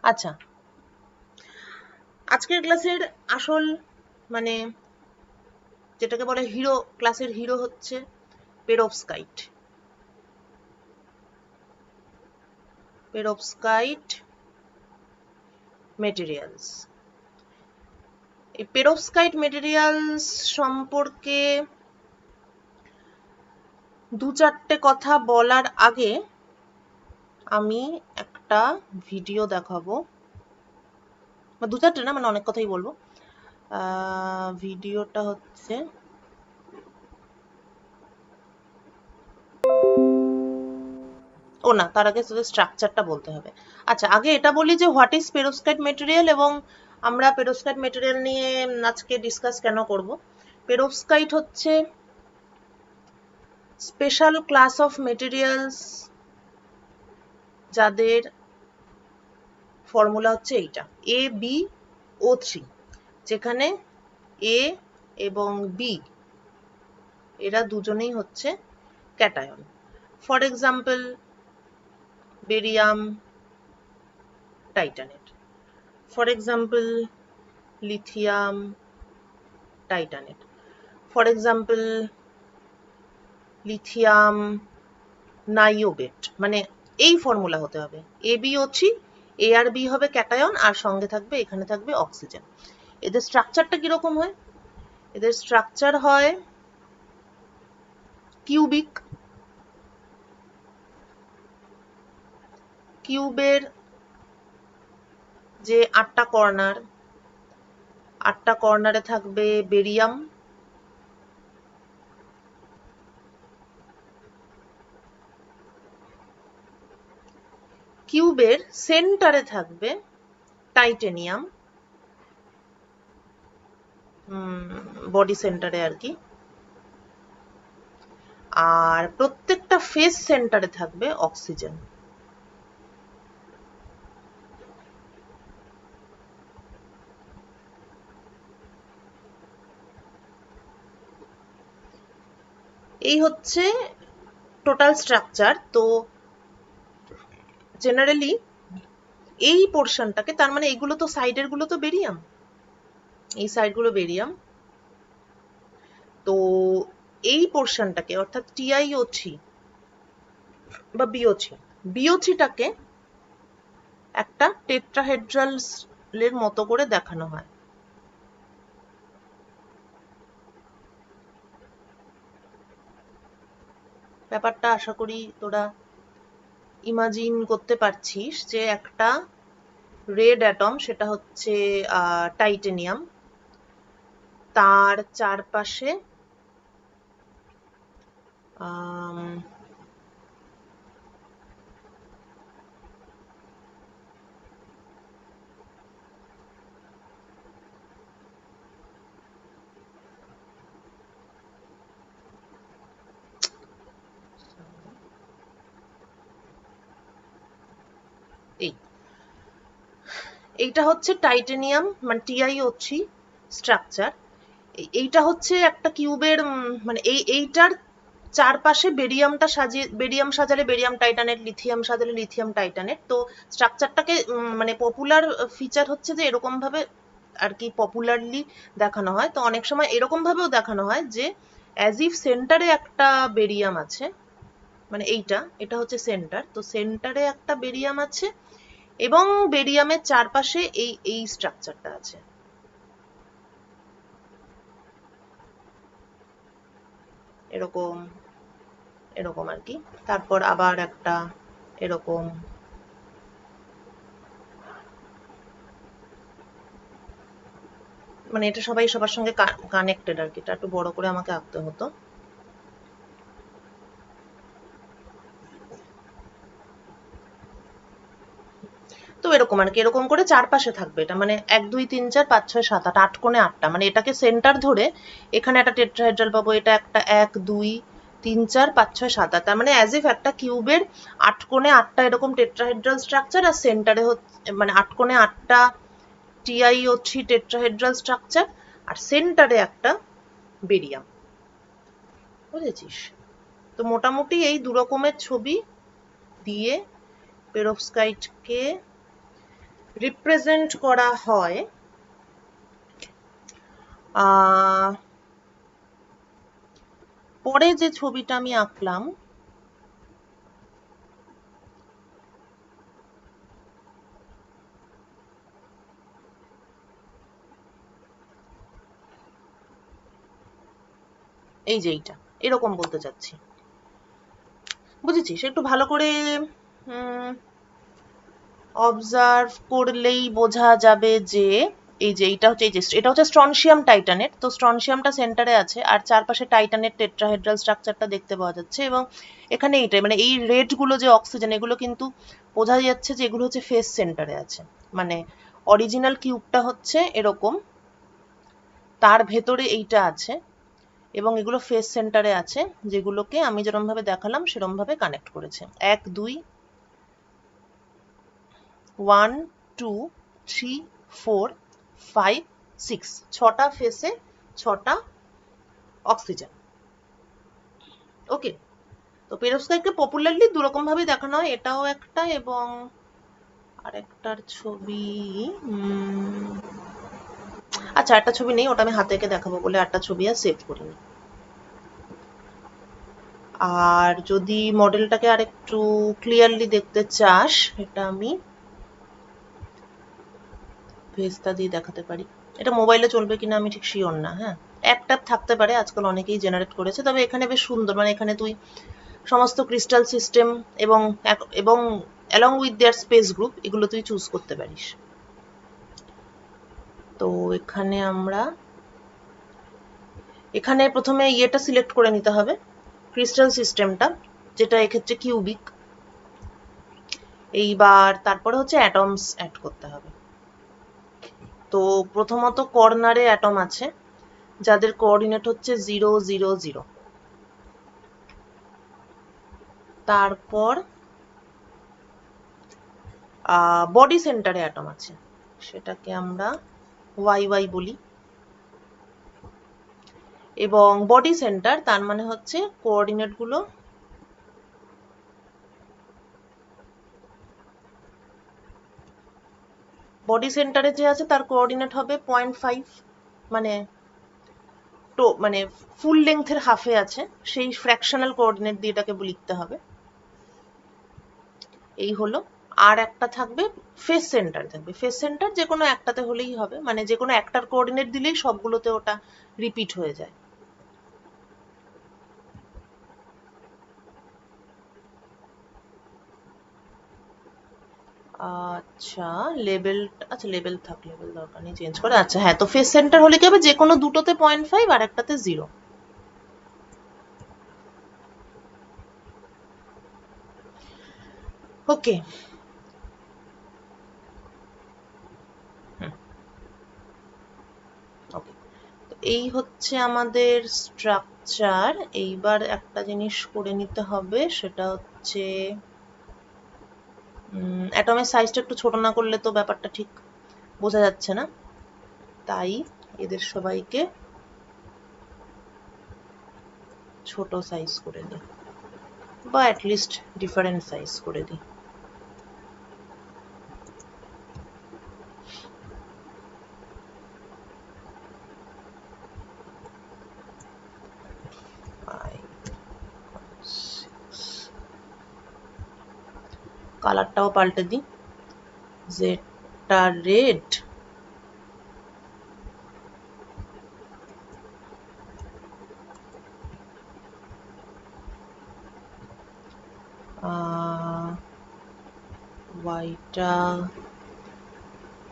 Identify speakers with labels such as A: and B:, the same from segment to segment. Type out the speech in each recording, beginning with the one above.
A: আচ্ছা, আজকের ক্লাসের আসল মানে যেটাকে বলে হিরো, ক্লাসের হিরো হচ্ছে পেরোভস্কাইট। পেরোভস্কাইট মেটেরিয়ালস। এই পেরোভস্কাইট মেটেরিয়ালস সম্পর্কে দু চারটে কথা বলার আগে আমি একটা ভিডিও দেখাবো, দু চারটে না, মানে অনেক কথাই বলবো। ভিডিওটা হচ্ছে ও না, তার আগে শুধু স্ট্রাকচারটা বলতে হবে। আচ্ছা, আগে এটা বলি যে হোয়াট ইজ পেরোভস্কাইট মেটেরিয়াল, এবং আমরা পেরোভস্কাইট মেটেরিয়াল নিয়ে আজকে ডিসকাস কেন করব। পেরোভস্কাইট হচ্ছে স্পেশাল ক্লাস অফ মেটেরিয়ালস যাদের ফর্মুলা হচ্ছে এইটা AbO3, যেখানে A এবং B এরা দুজনেই হচ্ছে cation. For example barium titanate, for example lithium titanate, for example lithium niobate, মানে এই ফর্মুলা হতে হবে। AbO3, A আর B হবে ক্যাটায়ন, আর সঙ্গে থাকবে, এখানে থাকবে অক্সিজেন। এদের স্ট্রাকচারটা কিরকম হয়? এদের স্ট্রাকচার হয় কিউবিক। কিউবের যে 8টা কর্নার, 8টা কর্নারে থাকবে বেরিয়াম, কিউবের সেন্টারে থাকবে টাইটেনিয়াম, বডি সেন্টারে আর কি, আর প্রত্যেকটা ফেস সেন্টারে থাকবে অক্সিজেন। এই হচ্ছে টোটাল স্ট্রাকচার। তো জেনারেলি এই পোর্শনটাকে, তার মানে এইগুলো তো সাইডের গুলো তো বেরিয়াম, এই সাইডগুলো বেরিয়াম, তো এই পোর্শনটাকে অর্থাৎ TiO3 বা BO3টাকে একটা টেট্রাহেড্রালের মতো করে দেখানো হয়। ব্যাপারটা আশা করি তোরা ইমাজিন করতে পারছিস যে একটা রেড অ্যাটম, সেটা হচ্ছে টাইটেনিয়াম, তার চারপাশে এইটা হচ্ছে টাইটেনিয়াম, মানে TiO3 স্ট্রাকচার। এইটা হচ্ছে একটা কিউবের, মানে এইটার চারপাশে বেরিয়ামটা সাজিয়ে, বেরিয়াম সাজালে বেরিয়াম টাইটানেট, লিথিয়াম সাজালে লিথিয়াম টাইটানেট। তো স্ট্রাকচারটাকে মানে পপুলার ফিচার হচ্ছে যে এরকম ভাবে আর কি পপুলারলি দেখানো হয়। তো অনেক সময় এরকম ভাবেও দেখানো হয় যে অ্যাজ ইফ সেন্টারে একটা বেরিয়াম আছে, মানে এটা হচ্ছে সেন্টার, তো সেন্টারে একটা বেরিয়াম আছে এবং বেরিয়ামের চারপাশে এই স্ট্রাকচারটা আছে, এরকম এরকম আর কি। তারপর আবার একটা এরকম, মানে এটা সবাই সবার সঙ্গে কানেক্টেড আর কি। এটা একটু বড় করে আমাকে আঁকতে হতো। তো এরকম আর কি, এরকম করে চারপাশে থাকবে এটা, মানে 1 2 3 4 5 6 7 8, 8 কোণে 8টা, মানে এটাকে সেন্টার ধরে এখানে একটা টেট্রাহেড্রাল পাবো। এটা একটা 1 2 3 4 5 6 7 8, তার মানে অ্যাজ ইফ একটা কিউবের 8 কোণে 8টা এরকম টেট্রাহেড্রাল স্ট্রাকচার, আর সেন্টারে হচ্ছে মানে 8 কোণে 8টা TiO3 টেট্রাহেড্রাল স্ট্রাকচার, আর সেন্টারে একটা বেরিয়াম। বুঝেছিস? তো মোটামুটি এই দু রকমের ছবি দিয়ে পেরোভস্কাইটকে রিপ্রেজেন্ট করা হয় পরে যে ছবিটা আমি আঁকলাম এই যে এইটা এরকম বলতে চাচ্ছি, বুঝেছিস? একটু ভালো করে অবজার্ভ করলেই বোঝা যাবে যে এই যে এইটা হচ্ছে, এই যে এটা হচ্ছে স্ট্রনশিয়াম টাইটানেট। তো স্ট্রনশিয়ামটা সেন্টারে আছে আর চারপাশে টাইটানের টেট্রাহেড্রাল স্ট্রাকচারটা দেখতে পাওয়া যাচ্ছে, এবং এখানে এইটাই মানে এই রেড গুলো যে অক্সিজেন, এগুলো কিন্তু বোঝা যাচ্ছে যে এগুলো হচ্ছে ফেস সেন্টারে আছে। মানে অরিজিনাল কিউবটা হচ্ছে এরকম, তার ভেতরে এইটা আছে এবং এগুলো ফেস সেন্টারে আছে, যেগুলোকে আমি যেরকম ভাবে দেখালাম সেরকম ভাবে কানেক্ট করেছে। 1 2 1 2 3 4 5 6, 6টা ফেসে 6টা অক্সিজেন। ওকে, তো পেরোক্সাইডকে পপুলারলি দুরকম ভাবে দেখানো হয়, এটাও একটা এবং আরেকটার ছবি আচ্ছা একটা ছবি নেই, ওটা আমি হাতে এঁকে দেখাবো বলে একটা ছবি আর সেভ করিনি। আর যদি মডেলটাকে আরেকটু ক্লিয়ারলি দেখতে চাস, এটা আমি ভেস্তা দিয়ে দেখাতে পারি। এটা মোবাইলে চলবে কিনা আমি ঠিক শিওর না। হ্যাঁ, এক ট্যাপ থাকতে পারে, আজকাল অনেকেই জেনারেট করেছে, তবে এখানে বেশ সুন্দর, মানে এখানে তুই সমস্ত ক্রিস্টাল সিস্টেম এবং এবং along with their space group এগুলো তুই চুজ করতে পারিস। তো এখানে আমরা এখানে প্রথমে ইয়েটা সিলেক্ট করে নিতে হবে, ক্রিস্টাল সিস্টেমটা, যেটা এক্ষেত্রে কিউবিক। এইবার তারপরে হচ্ছে অ্যাটমস অ্যাড করতে হবে। তো প্রথমত কর্নারে অ্যাটম আছে যাদের কোঅর্ডিনেট হচ্ছে 0 0 0। তারপর বডি সেন্টারে অ্যাটম আছে, সেটাকে আমরা YY বলি। এবং বডি সেন্টার তার মানে হচ্ছে কোঅর্ডিনেট গুলো বডি সেন্টারে যে আছে তার কোঅর্ডিনেট হবে 0.5, মানে তো মানে ফুল লেংথের হাফে আছে, সেই ফ্র্যাকশনাল কোঅর্ডিনেট দিয়ে এটাকে লিখতে হবে। এই হলো। আর একটা থাকবে ফেস সেন্টার, থাকবে ফেস সেন্টার যে কোনো একটাতে হলেই হবে, মানে যে কোনো একটার কোঅর্ডিনেট দিলেই সবগুলোতে ওটা রিপিট হয়ে যায়। আচ্ছা লেবেল, আচ্ছা লেবেল থাক, লেবেল দরকার নেই চেঞ্জ করে। আচ্ছা হ্যাঁ, তো ফেস সেন্টার হলে কি হবে, যে কোনো দুটোতে 0.5 আর একটাতে 0। ওকে, ওকে, তো এই হচ্ছে আমাদের স্ট্রাকচার। এইবার একটা জিনিস করে নিতে হবে, সেটা হচ্ছে অ্যাটমের সাইজটা একটু ছোট না করলে তো ব্যাপারটা ঠিক বোঝা যাচ্ছে না, তাই এদের সবাইকে ছোট সাইজ করে দিই, বা অ্যাটলিস্ট ডিফারেন্ট সাইজ করে দিই। কালারটাও পাল্টে দিই, যেটা রেড হোয়াইটটা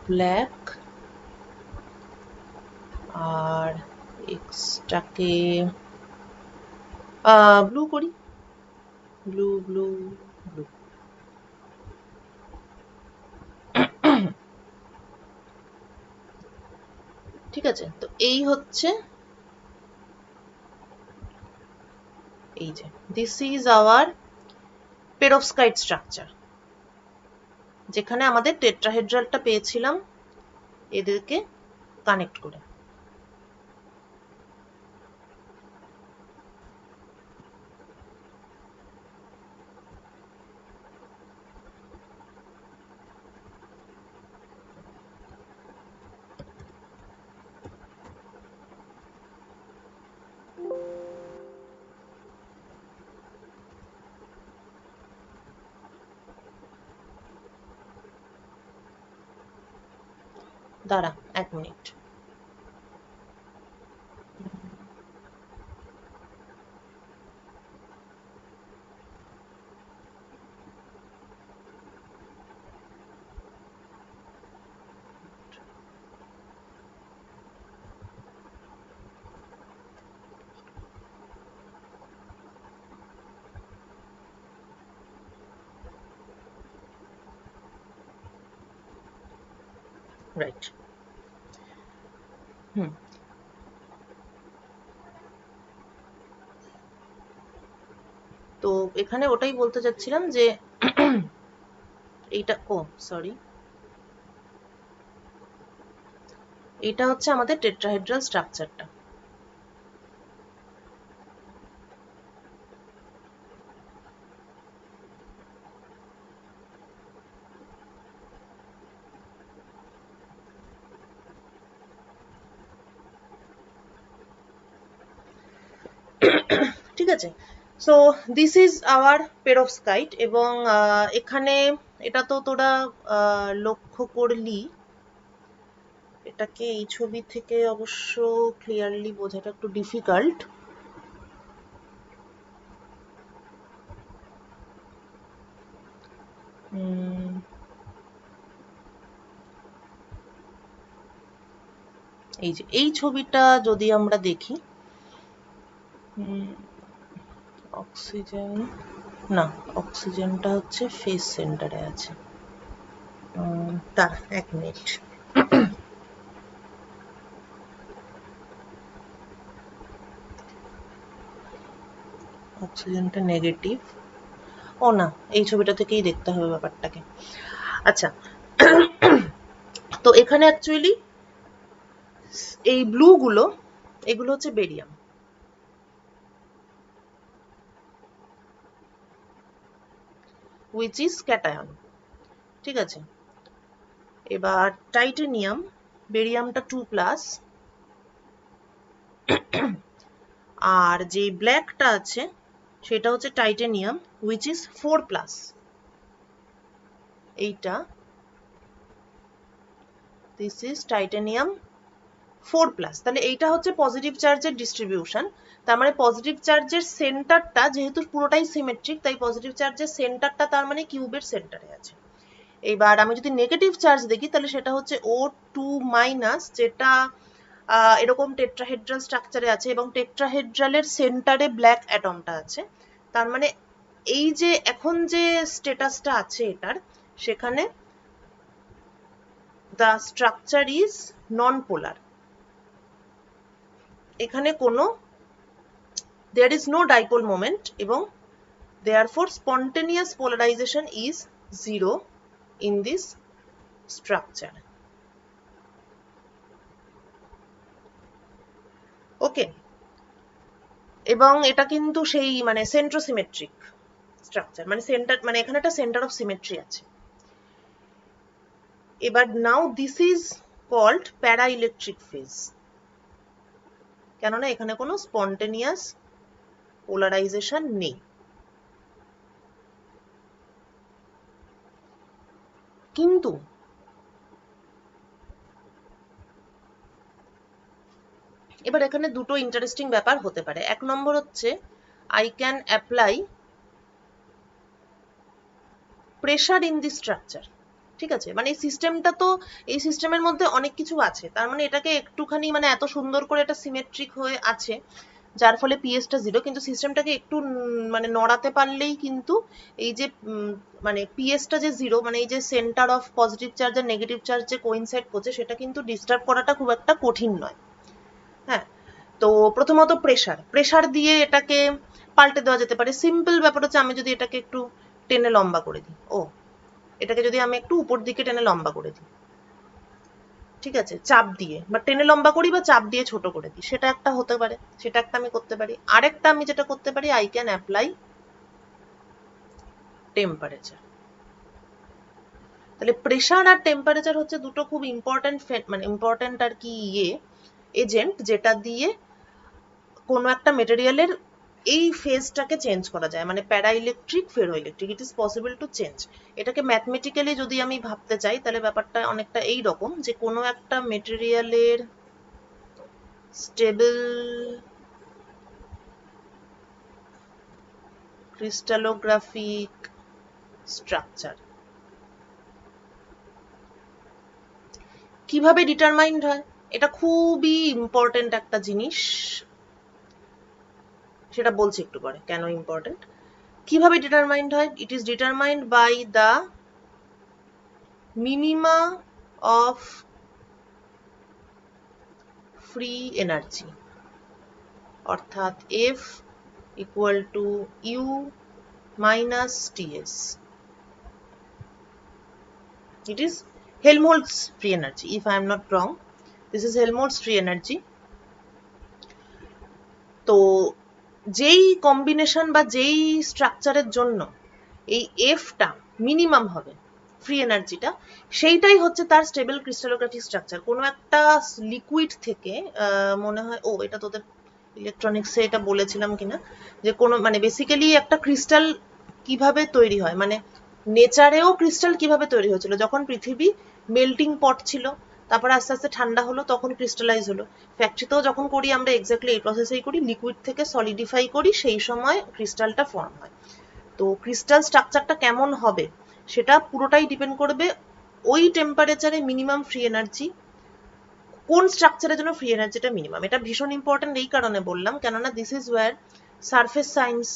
A: ব্ল্যাক, আর এক্সটাকে ব্লু করি, ব্লু ব্লু ব্লু। ঠিক আছে, তো এই হচ্ছে, এই যে দিস ইজ আওয়ার পেরোক্সাইড স্ট্রাকচার, যেখানে আমাদের টেট্রাহেড্রালটা পেয়েছিলাম এদেরকে কানেক্ট করে। দাঁড়া 1 মিনিট। রাইট। তো এখানে ওটাই বলতে চাচ্ছিলাম যে এইটা, ও সরি, এটা হচ্ছে আমাদের টেট্রাহেড্রাল স্ট্রাকচারটা। ঠিক আছে, সো দিস ইজ আওয়ার পেরোভস্কাইট। এবং এখানে এটা তো তোরা লক্ষ্য করলি, এটাকে এই ছবি থেকে অবশ্য ক্লিয়ারলি বোঝাটা একটু ডিফিকাল্ট। এই যে এই ছবিটা যদি আমরা দেখি, অক্সিজেন না, অক্সিজেনটা হচ্ছে ফেস সেন্টারে আছে। তার 1 মিনিট। অক্সিজেনটা নেগেটিভ, ও না, এই ছবিটা থেকেই দেখতে হবে ব্যাপারটাকে। আচ্ছা, তো এখানে অ্যাকচুয়ালি এই ব্লু গুলো, এগুলো হচ্ছে বেরিয়াম। which is cation, ঠিক আছে। এবার টাইটেনিয়াম, বেরিয়ামটা 2+, আর যে ব্ল্যাকটা আছে সেটা হচ্ছে টাইটেনিয়াম which is 4+। এইটা, this is টাইটেনিয়াম 4+। তাহলে এইটা হচ্ছে পজিটিভ চার্জের ডিস্ট্রিবিউশন। তার মানে পজিটিভ চার্জের সেন্টারটা যেহেতু পুরোটাই সিমেট্রিক, তাই পজিটিভ চার্জের সেন্টারটা তার মানে কিউবের সেন্টারে আছে। এবার আমি যদি নেগেটিভ চার্জ দেখি তাহলে সেটা হচ্ছে O2-, যেটা এরকম টেট্রাহেড্রাল স্ট্রাকচারে আছে এবং টেট্রাহেড্রালের সেন্টারে ব্ল্যাক অ্যাটমটা আছে। তার মানে এই যে এখন যে স্ট্যাটাসটা আছে এটার, সেখানে দ্য স্ট্রাকচার ইজ নন পোলার। এখানে কোনো there is no dipole moment এবং therefore spontaneous polarization is 0 in this structure. ওকে, এবং এটা কিন্তু সেই মানে সেন্ট্রোসিমেট্রিক স্ট্রাকচার, মানে সেন্টার, মানে এখানে একটা সেন্টার অফ সিমেট্রি আছে। এবার নাও দিস ইজ কল্ড প্যারা ইলেকট্রিক ফেজ, কেননা এখানে কোনো স্পন্টেনিয়াস পোলারাইজেশন নেই। কিন্তু এবার এখানে দুটো ইন্টারেস্টিং ব্যাপার হতে পারে। 1 নম্বর হচ্ছে I can apply pressure in the structure, ঠিক আছে। মানে এই সিস্টেমটা তো, এই সিস্টেমের মধ্যে অনেক কিছু আছে, তার মানে এটাকে একটুখানি মানে এত সুন্দর করে এটা সিমেট্রিক হয়ে আছে যার ফলে পিএসটা 0, কিন্তু সিস্টেমটাকে একটু মানে নড়াতে পারলেই কিন্তু এই যে মানে পিএসটা যে 0, মানে এই যে সেন্টার অফ পজিটিভ চার্জ আর নেগেটিভ চার্জ যে কোইনসাইড করছে সেটা কিন্তু ডিস্টার্ব করাটা খুব একটা কঠিন নয়। হ্যাঁ, তো প্রথমত প্রেসার দিয়ে এটাকে পাল্টে দেওয়া যেতে পারে। সিম্পল ব্যাপার হচ্ছে আমি যদি এটাকে একটু টেনে লম্বা করে দিই, এটাকে যদি আমি একটু উপর দিকে টেনে লম্বা করে দিই, ঠিক আছে, চাপ দিয়ে বা টেনে লম্বা করি বা চাপ দিয়ে ছোট করে দিই, সেটা একটা হতে পারে, সেটা একটা আমি করতে পারি। আরেকটা আমি যেটা করতে পারি, আই ক্যান অ্যাপ্লাই টেম্পারেচার। তাহলে প্রেসার আর টেম্পারেচার হচ্ছে দুটো খুব ইম্পর্টেন্ট, মানে ইম্পর্টেন্ট আর কি এজেন্ট, যেটা দিয়ে কোনো একটা মেটেরিয়ালের এই ফেজটাকে চেঞ্জ করা যায়, মানে paraelectric ferroelectric, it is possible to change. এটাকে ম্যাথমেটিক্যালি যদি আমি ভাবতে চাই তাহলে ব্যাপারটা অনেকটা এই রকম, যে কোনো একটা মেটেরিয়ালের স্টেবল ক্রিস্টালোগ্রাফিক স্ট্রাকচার কিভাবে ডিটারমাইন্ড হয়, এটা খুবই ইম্পর্টেন্ট একটা জিনিস, সেটা বলছি একটু পরে কেন ইম্পর্টেন্ট। কিভাবে ডিটারমাইন্ড হয়? It is determined by the minima of free energy, অর্থাৎ F equal to U minus TS. It is Helmholtz free energy, if I am not wrong. This is Helmholtz free energy. তো যেই combination বা যেই স্ট্রাকচারের জন্য এই এফটা minimum হবে free এনার্জিটা, সেইটাই হচ্ছে তার স্টেবল ক্রিস্টালোগ্রাফিক স্ট্রাকচার। কোনো একটা লিকুইড থেকে মনে হয় এটা তোদের ইলেকট্রনিক্সে এটা বলেছিলাম কিনা, যে কোনো মানে বেসিক্যালি একটা ক্রিস্টাল কিভাবে তৈরি হয়, মানে নেচারেও ক্রিস্টাল কিভাবে তৈরি হয়েছিল, যখন পৃথিবী মেল্টিং পট ছিল, তারপর আস্তে আস্তে ঠান্ডা হলো, তখন ক্রিস্টালাইজ হলো। ফ্যাক্টরিতেও যখন করি আমরা এক্স্যাক্টলি এই প্রসেসেই করি, লিকুইড থেকে সলিডিফাই করি, সেই সময় ক্রিস্টালটা ফর্ম হয়। তো ক্রিস্টাল স্ট্রাকচারটা কেমন হবে সেটা পুরোটাই ডিপেন্ড করবে ওই টেম্পারেচারে মিনিমাম ফ্রি এনার্জি, কোন স্ট্রাকচারের জন্য ফ্রি এনার্জিটা মিনিমাম। এটা ভীষণ ইম্পর্টেন্ট এই কারণে বললাম, কেননা this is wire surface science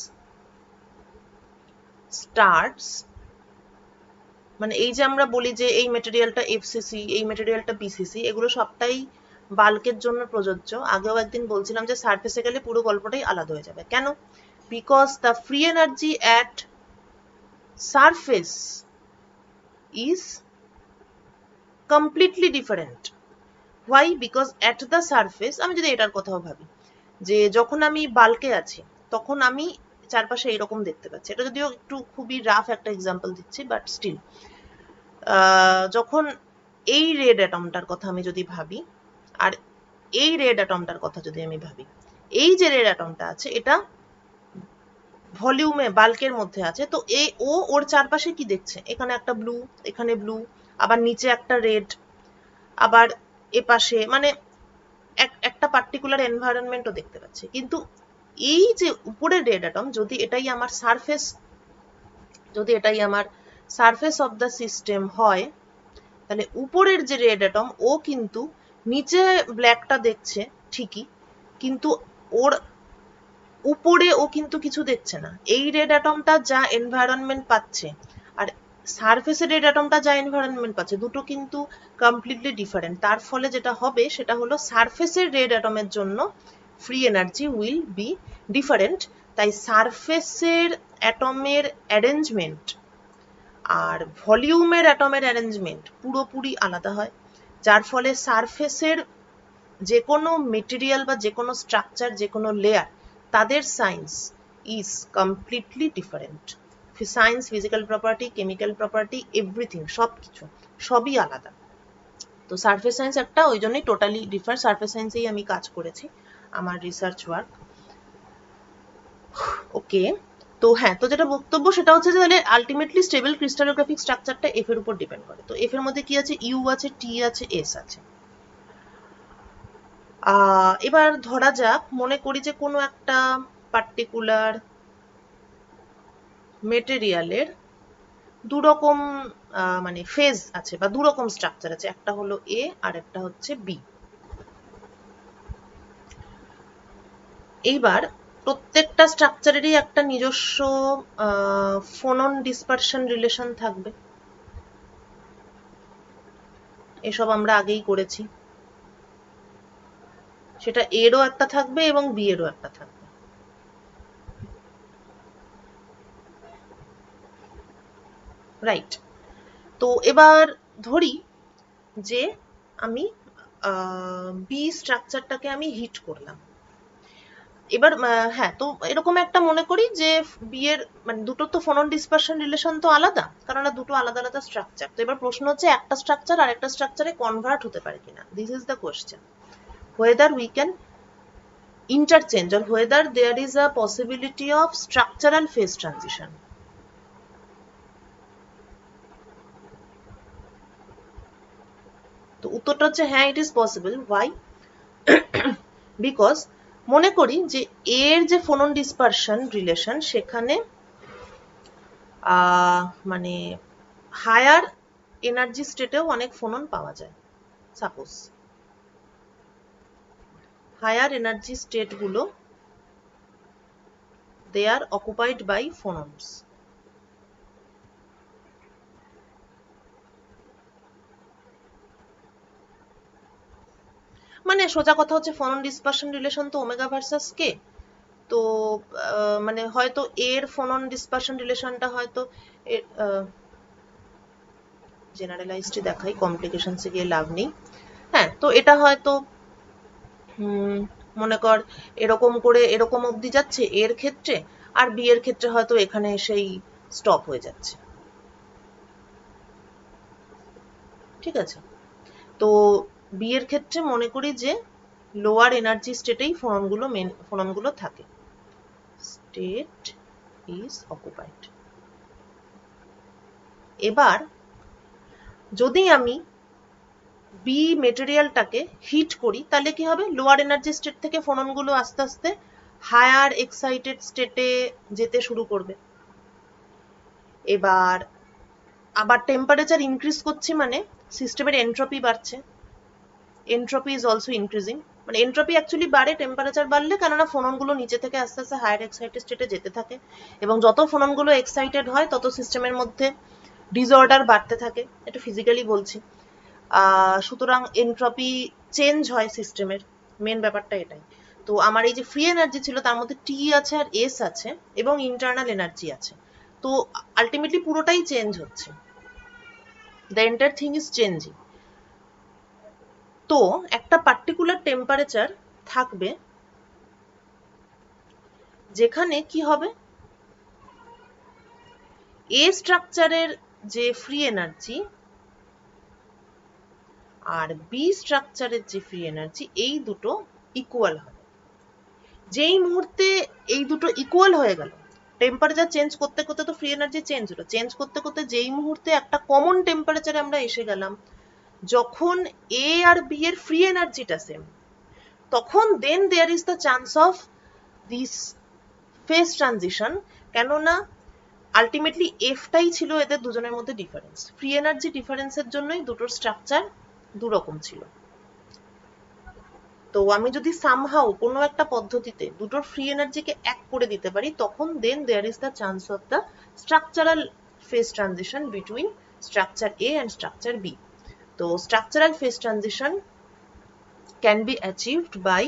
A: starts. মানে এই যে আমরা বলি যে এই মেটেরিয়ালটা এফসিসি, এই মেটেরিয়ালটা বিসিসি, এগুলো সবটাই বাল্কের জন্য প্রযোজ্য। আগেও একদিন বলছিলাম যে সারফেসে গেলে পুরো গল্পটাই আলাদা হয়ে যাবে। কেন? Because the free energy at surface is completely different. Why? Because at the surface, আমি যদি এটার কথাও ভাবি, যে যখন আমি বাল্কে আছি তখন আমি চারপাশে এইরকম দেখতে পাচ্ছি, এটা যদিও একটু খুবই রাফ একটা এক্সাম্পল দিচ্ছি, বাট স্টিল যখন এই রেড অ্যাটমটার কথা আমি যদি ভাবি, আর এই রেড অ্যাটমটার কথা যদি আমি ভাবি, এই যে রেড অ্যাটমটা আছে এটা ভলিউমে বাল্কের মধ্যে আছে, তো ওর চারপাশে কি দেখছে, এখানে একটা ব্লু, এখানে ব্লু, আবার নিচে একটা রেড, আবার এপাশে, মানে একটা পার্টিকুলার এনভায়রনমেন্টও দেখতে পাচ্ছে। কিন্তু এই যে উপরের রেড অ্যাটম, যদি এটাই আমার সারফেস অফ দ্য সিস্টেম হয়, তাহলে উপরের যে রেড অ্যাটম ও কিন্তু নিচে ব্ল্যাকটা দেখছে ঠিকই, কিন্তু ওর উপরে ও কিন্তু কিছু দেখছে না। এই রেড অ্যাটমটা যা এনভায়রনমেন্ট পাচ্ছে আর সারফেসের রেড অ্যাটমটা যা এনভায়রনমেন্ট পাচ্ছে, দুটো কিন্তু কমপ্লিটলি ডিফারেন্ট। তার ফলে যেটা হবে সেটা হলো সারফেসের রেড অ্যাটমের জন্য free energy will be different. তাই সারফেসের অ্যাটমের অ্যারেঞ্জমেন্ট আর ভলিউমের অ্যাটমের অ্যারেঞ্জমেন্ট পুরোপুরি আলাদা হয়, যার ফলে সারফেসের যে কোনো মেটেরিয়াল বা যে কোনো স্ট্রাকচার, যে কোনো লেয়ার, তাদের science is completely different. Science, physical property, chemical property, everything, সবকিছু সবই আলাদা। তো সারফেস সায়েন্স একটা ওই জন্যই টোটালি ডিফারেন্ট। সারফেস সায়েন্সেই আমি কাজ করেছি আমার রিসার্চ ওয়ার্ক। ওকে, তো হ্যাঁ, তো যেটা বক্তব্য সেটা হচ্ছে যে তাহলে আলটিমেটলি স্টেবল ক্রিস্টালোগ্রাফিক স্ট্রাকচারটা এফ এর উপর ডিপেন্ড করে। তো এফ এর মধ্যে কি আছে? ইউ আছে, টি আছে, এস আছে। এবার ধরা যাক, মনে করি যে কোনো একটা পার্টিকুলার মেটেরিয়ালের দুরকম মানে ফেজ আছে বা দুরকম স্ট্রাকচার আছে, একটা হলো এ আর একটা হচ্ছে বি। এইবার প্রত্যেকটা স্ট্রাকচারেরই একটা নিজস্ব ফোনন ডিসপারশন রিলেশন থাকবে, এসব আমরা আগেই করেছি। সেটা এরও একটা থাকবে এবং বি এরও একটা থাকবে। রাইট। তো এবার ধরি যে আমি বি স্ট্রাকচারটাকে আমি হিট করলাম। এবার হ্যাঁ, তো এরকম একটা মনে করি যে বি এর মানে দুটো তো ফোনন ডিসপারশন রিলেশন তো আলাদা, কারণ দুটো আলাদা আলাদা স্ট্রাকচার। তো এবার প্রশ্ন হচ্ছে একটা স্ট্রাকচার আর একটা স্ট্রাকচারে কনভার্ট হতে পারে কিনা, this is the question, whether we can interchange or whether there is a possibility of structural phase transition. তো উত্তরটা হচ্ছে হ্যাঁ, it is possible. Why? Because মনে করি যে এর যে ফোনন ডিসপারশন রিলেশন সেখানে মানে হায়ার এনার্জি স্টেটেও অনেক ফোনন পাওয়া যায়। সাপোজ হায়ার এনার্জি স্টেট গুলো they are occupied by phonons. মানে সোজা কথা হচ্ছে ফোনন ডিসপারশন রিলেশন তো ওমেগা ভার্সাস কে, তো মানে হয়তো এর ফোনন ডিসপারশন রিলেশনটা হয়তো জেনারেলাইজড দেখাই, কমপ্লিকেশনসে গিয়ে লাভ নেই। হ্যাঁ, তো এটা হয়তো মনে কর এরকম করে এরকম অবধি যাচ্ছে এর ক্ষেত্রে, আর বি এর ক্ষেত্রে হয়তো এখানে এসেই স্টপ হয়ে যাচ্ছে। ঠিক আছে, তো বি এর ক্ষেত্রে মনে করি যে লোয়ার এনার্জি স্টেটেই ফোননগুলো থাকে। State is occupied. এবার যদি আমি বি মেটেরিয়ালটাকে হিট করি তাহলে কি হবে, লোয়ার এনার্জি স্টেট থেকে ফোননগুলো আস্তে আস্তে হায়ার এক্সাইটেড স্টেটে যেতে শুরু করবে। এবার আবার টেম্পারেচার ইনক্রিজ করছে মানে সিস্টেমের এন্ট্রপি বাড়ছে। এন্ট্রপি ইজ অলসো ইনক্রিজিং, মানে এন্ট্রপি অ্যাকচুয়ালি বাড়ে টেম্পারেচার বাড়লে, কেননা ফোননগুলো নিচে থেকে আস্তে আস্তে হায়ার এক্সাইটেড স্টেটে যেতে থাকে, এবং যত ফোননগুলো এক্সাইটেড হয় তত সিস্টেমের মধ্যে ডিসঅর্ডার বাড়তে থাকে। এটা ফিজিক্যালি বলছি। সুতরাং এন্ট্রপি চেঞ্জ হয় সিস্টেমের, মেন ব্যাপারটা এটাই। তো আমার এই যে ফ্রি এনার্জি ছিল তার মধ্যে টি আছে আর এস আছে এবং ইন্টারনাল এনার্জি আছে, তো আলটিমেটলি পুরোটাই চেঞ্জ হচ্ছে, the entire thing is changing. তো একটা পার্টিকুলার টেম্পারেচার থাকবে যেখানে কি হবে, এ স্ট্রাকচারের যে ফ্রি এনার্জি আর বি স্ট্রাকচারের যে ফ্রি এনার্জি এই দুটো ইকুয়াল হবে। যেই মুহূর্তে এই দুটো ইকুয়াল হয়ে গেল, টেম্পারেচার চেঞ্জ করতে করতে তো ফ্রি এনার্জি চেঞ্জ হলো, চেঞ্জ করতে করতে যেই মুহূর্তে একটা কমন টেম্পারেচারে আমরা এসে গেলাম, যখন এ আর বি এর ফ্রি এনার্জিটা সেম, তখন then there is the chance of this phase transition. কেননা আলটিমেটলি এফটাই ছিল এদের দুজনের মধ্যে ডিফারেন্স, ফ্রি এনার্জি ডিফারেন্সের জন্যই দুটোর স্ট্রাকচার দুরকম ছিল। তো আমি যদি সামহাউ কোনো একটা পদ্ধতিতে দুটোর ফ্রি এনার্জিকে এক করে দিতে পারি, তখন then there is the chance of the structural phase transition between structure A and structure B. তো structural phase transition can be achieved by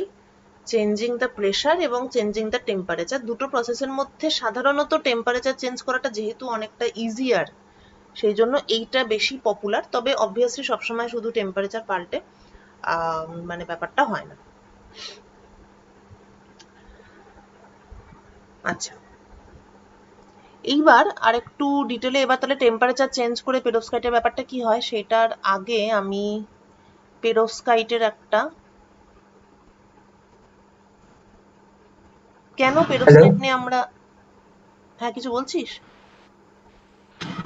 A: changing the pressure এবং চেঞ্জিং দ্য টেম্পারেচার। দুটো প্রসেসের মধ্যে সাধারণত টেম্পারেচার চেঞ্জ করাটা যেহেতু অনেকটা easier, সেই জন্য এইটা বেশি পপুলার। তবে অবভিয়াসলি সবসময় শুধু টেম্পারেচার পাল্টে মানে ব্যাপারটা হয় না। আচ্ছা, এইবার আর একটু ডিটেলে এবার তাহলে টেম্পারেচার চেঞ্জ করে পেরোভস্কাইটের ব্যাপারটা কি হয় সেটার আগে আমি পেরোভস্কাইটের একটা, কেন পেরোভস্কাইট নিয়ে আমরা, হ্যাঁ কিছু বলছিস?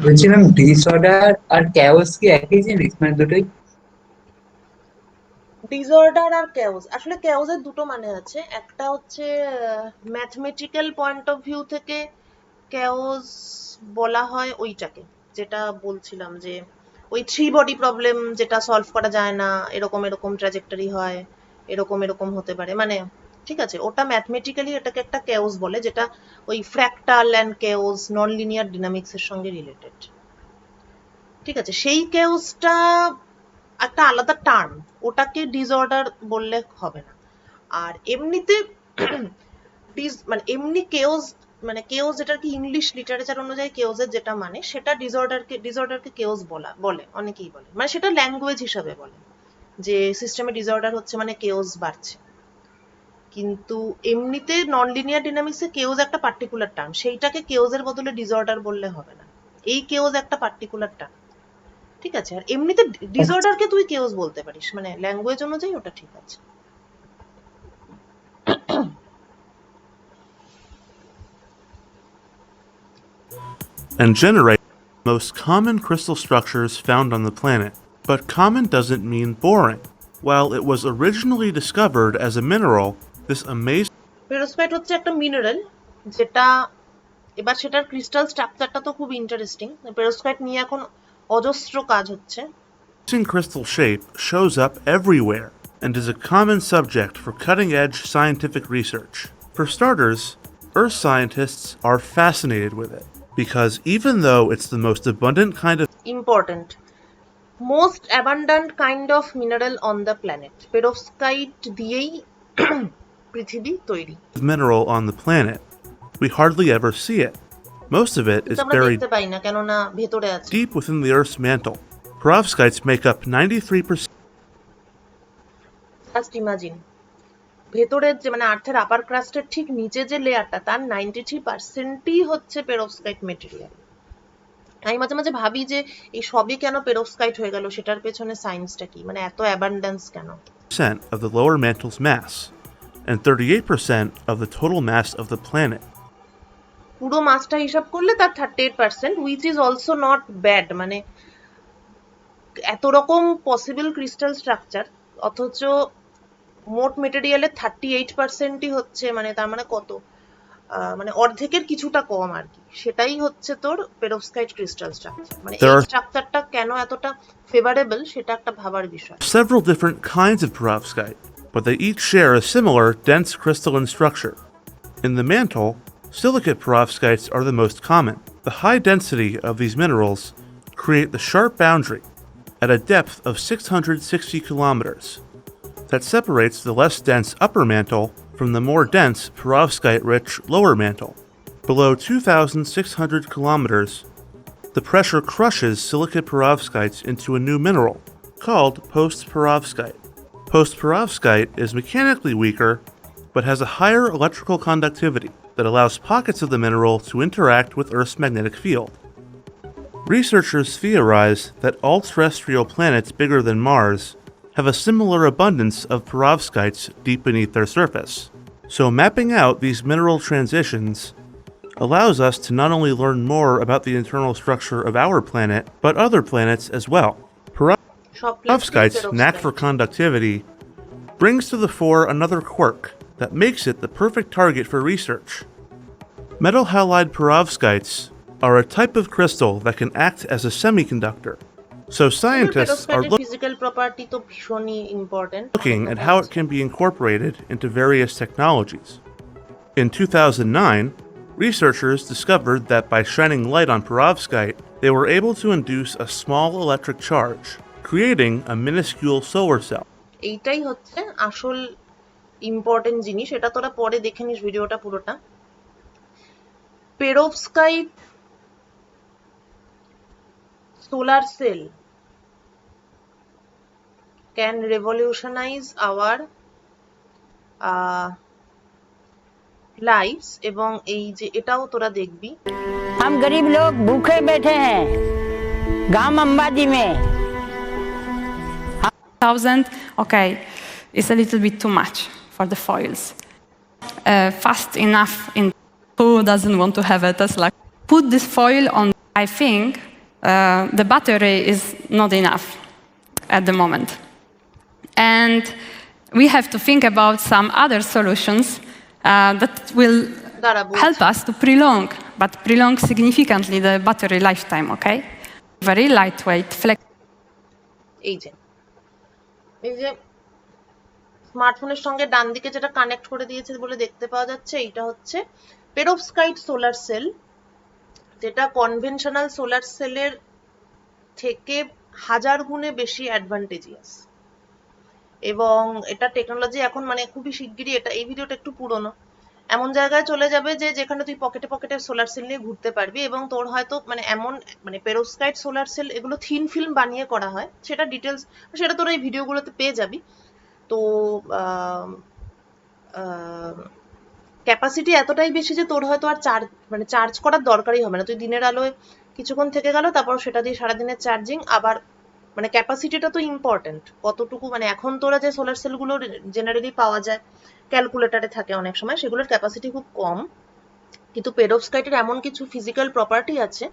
B: বলছিলাম ডিসঅর্ডার আর ক্যাওস কি একই জিনিস, মানে দুটোই?
A: ডিসঅর্ডার আর কেওস, আসলে কেওসের দুটো মানে আছে। একটা হচ্ছে ম্যাথমেটিক্যাল পয়েন্ট অফ ভিউ থেকে কেওস বলা হয় ওইটাকে, যেটা বলছিলাম যে ওই থ্রি বডি প্রবলেম যেটা সলভ করা যায় না, এরকম এরকম ট্র্যাজেক্টরি হয়, এরকম এরকম হতে পারে, মানে ঠিক আছে, ওটা ম্যাথমেটিক্যালি এটাকে একটা কেওস বলে, যেটা ওই fractal and chaos non linear dynamics এর সঙ্গে রিলেটেড। ঠিক আছে, সেই কেওসটা একটা আলাদা টার্ম, ওটাকে ডিসঅর্ডার বললে হবে না। আর এমনিতে মানে এমনি কেওস, মানে কেওস যেটা কি ইংলিশ লিটারেচার অনুযায়ী কেওসের যেটা মানে, সেটা ডিসঅর্ডারকে কেওস বলে অনেকেই বলে, মানে সেটা ল্যাঙ্গুয়েজ হিসাবে বলে যে সিস্টেমে ডিসঅর্ডার হচ্ছে মানে কেওস বাড়ছে। কিন্তু এমনিতে নন লিনিয়ার ডিনামিক্সে কেওস একটা পার্টিকুলার টার্ম, সেইটাকে কেওসের বদলে ডিসঅর্ডার বললে হবে না। এই কেওস একটা পার্টিকুলার টার্ম, ঠিক আছে। আর এমনিতে ডিসঅর্ডারকে তুই কেওস বলতে পারিস, মানে ল্যাঙ্গুয়েজ অনুযায়ী ওটা ঠিক আছে।
C: and generate the most common crystal structures found on the planet. But common doesn't mean boring. While it was originally discovered as a mineral, this amazing
A: পেরোস্কাইট হচ্ছে একটা মিনারেল, যেটা এবার সেটার ক্রিস্টাল স্ট্রাকচারটা তো খুব ইন্টারেস্টিং। পেরোস্কাইট নিয়ে এখন অজস্র কাজ হচ্ছে।
C: crystal shape shows up everywhere and is a common subject for cutting-edge scientific research. For starters, Earth scientists are fascinated with it because even though it's the most abundant kind of
A: important, most abundant kind of mineral on the planet, perovskite দিয়েই পৃথিবী তৈরি।
C: mineral on the planet, we hardly ever see it. Most of it is
A: আমরা
C: buried
A: দেখতে পাই না, কেননা ভেতরে আছে।
C: deep within the Earth's mantle. Perovskites make up 93%.
A: Just imagine, ভেতরের যে মানে আর্থের আপার ক্রাস্টের ঠিক নিচে যে লেয়ারটা, তার 93%ই হচ্ছে পেরোস্কাইট মেটেরিয়াল। আমি মাঝে মাঝে ভাবি যে এই সবই কেন পেরোস্কাইট হয়ে গেল, সেটার পেছনে সায়েন্সটা কি, মানে এত অ্যাবান্ডেন্স কেন?
C: Of the lower mantle's mass and 38% of the total mass of the planet.
A: পুরো মাসটা হিসাব করলে তার 38%, which is also not bad। মানে এত রকম পসিবল ক্রিস্টাল স্ট্রাকচার, অথচ মোট মেটেরিয়ালের 38%ই হচ্ছে, মানে তার মানে কত, মানে অর্ধেকের কিছুটা কম আর কি, সেটাই হচ্ছে তোর পেরোস্কাইট ক্রিস্টাল স্ট্রাকচার। মানে এই স্ট্রাকচারটা কেন এতটা ফেভারেবল, সেটা একটা ভাবার বিষয়।
C: Several different kinds of perovskite, but they each share a similar dense crystalline structure. In the mantle, silicate perovskites are the most common. The high density of these minerals create the sharp boundary at a depth of 660 kilometers that separates the less dense upper mantle from the more dense perovskite-rich lower mantle. Below 2,600 kilometers, the pressure crushes silicate perovskites into a new mineral called post-perovskite. Post-perovskite is mechanically weaker but has a higher electrical conductivity that allows pockets of the mineral to interact with Earth's magnetic field. Researchers theorize that all terrestrial planets bigger than Mars have a similar abundance of perovskites deep beneath their surface. So mapping out these mineral transitions allows us to not only learn more about the internal structure of our planet, but other planets as well. Perovskite's knack for conductivity brings to the fore another quirk that makes it the perfect target for research. Metal halide perovskites are a type of crystal that can act as a semiconductor. So scientists are looking at how it can be incorporated into various technologies. In 2009, researchers discovered that by shining light on perovskite, they were able to induce a small electric charge, creating a minuscule solar cell.
A: এইটাই হচ্ছে আসল important জিনিস, এটা তোরা পরে দেখে নিস ভিডিওটা পুরোটা। পেরোভস্কাইট solar cell can revolutionize our lives, এবং এই যে এটাও তোরা দেখবি।
D: हम गरीब लोग भूखे बैठे हैं गांव अंबाजी में।
E: 1,000, okay, it's a little bit too much for the foils. Fast enough in who doesn't want to have a Tesla? Put this foil on. I think the battery is not enough at the moment. And we have to think about some other solutions that will help us to prolong significantly the battery lifetime, okay? Very lightweight, flexible.
A: এই যে স্মার্টফোনের সঙ্গে ডান দিকে যেটা connect করে দিয়েছে বলে দেখতে পাওয়া যাচ্ছে, এইটা হচ্ছে পেরোভস্কাইট সোলার সেল, যেটা কনভেনশনাল সোলার সেলের থেকে 1000 গুণে বেশি অ্যাডভান্টেজিয়াস। এবং এটা টেকনোলজি এখন মানে খুবই শিগগিরই, এটা এই ভিডিওটা একটু পুরনো, এমন জায়গায় চলে যাবে যে যেখানে তুই পকেটে পকেটে সোলার সেল নিয়ে ঘুরতে পারবি, এবং তোর হয়তো মানে এমন মানে পেরোভস্কাইট সোলার সেল এগুলো থিন ফিল্ম বানিয়ে করা হয়, সেটা ডিটেলস সেটা তোর এই ভিডিওগুলোতে পেয়ে যাবি। তো ক্যাপাসিটি এতটাই বেশি যে তোর হয়তো আর চার্জ করার দরকারই হবে না, তুই দিনের আলোয় কিছুক্ষণ থেকে গেল, তারপর সেটা দিয়ে সারাদিনের চার্জিং আবার, মানে ক্যাপাসিটিটা তো ইম্পর্টেন্ট কতটুকু, মানে এখন তোরা যে সোলার সেলগুলো জেনারেলি পাওয়া যায় ক্যালকুলেটারে থাকে অনেক সময়, সেগুলোর ক্যাপাসিটি খুব কম, কিন্তু পেরোভস্কাইটের এমন কিছু ফিজিক্যাল প্রপার্টি আছে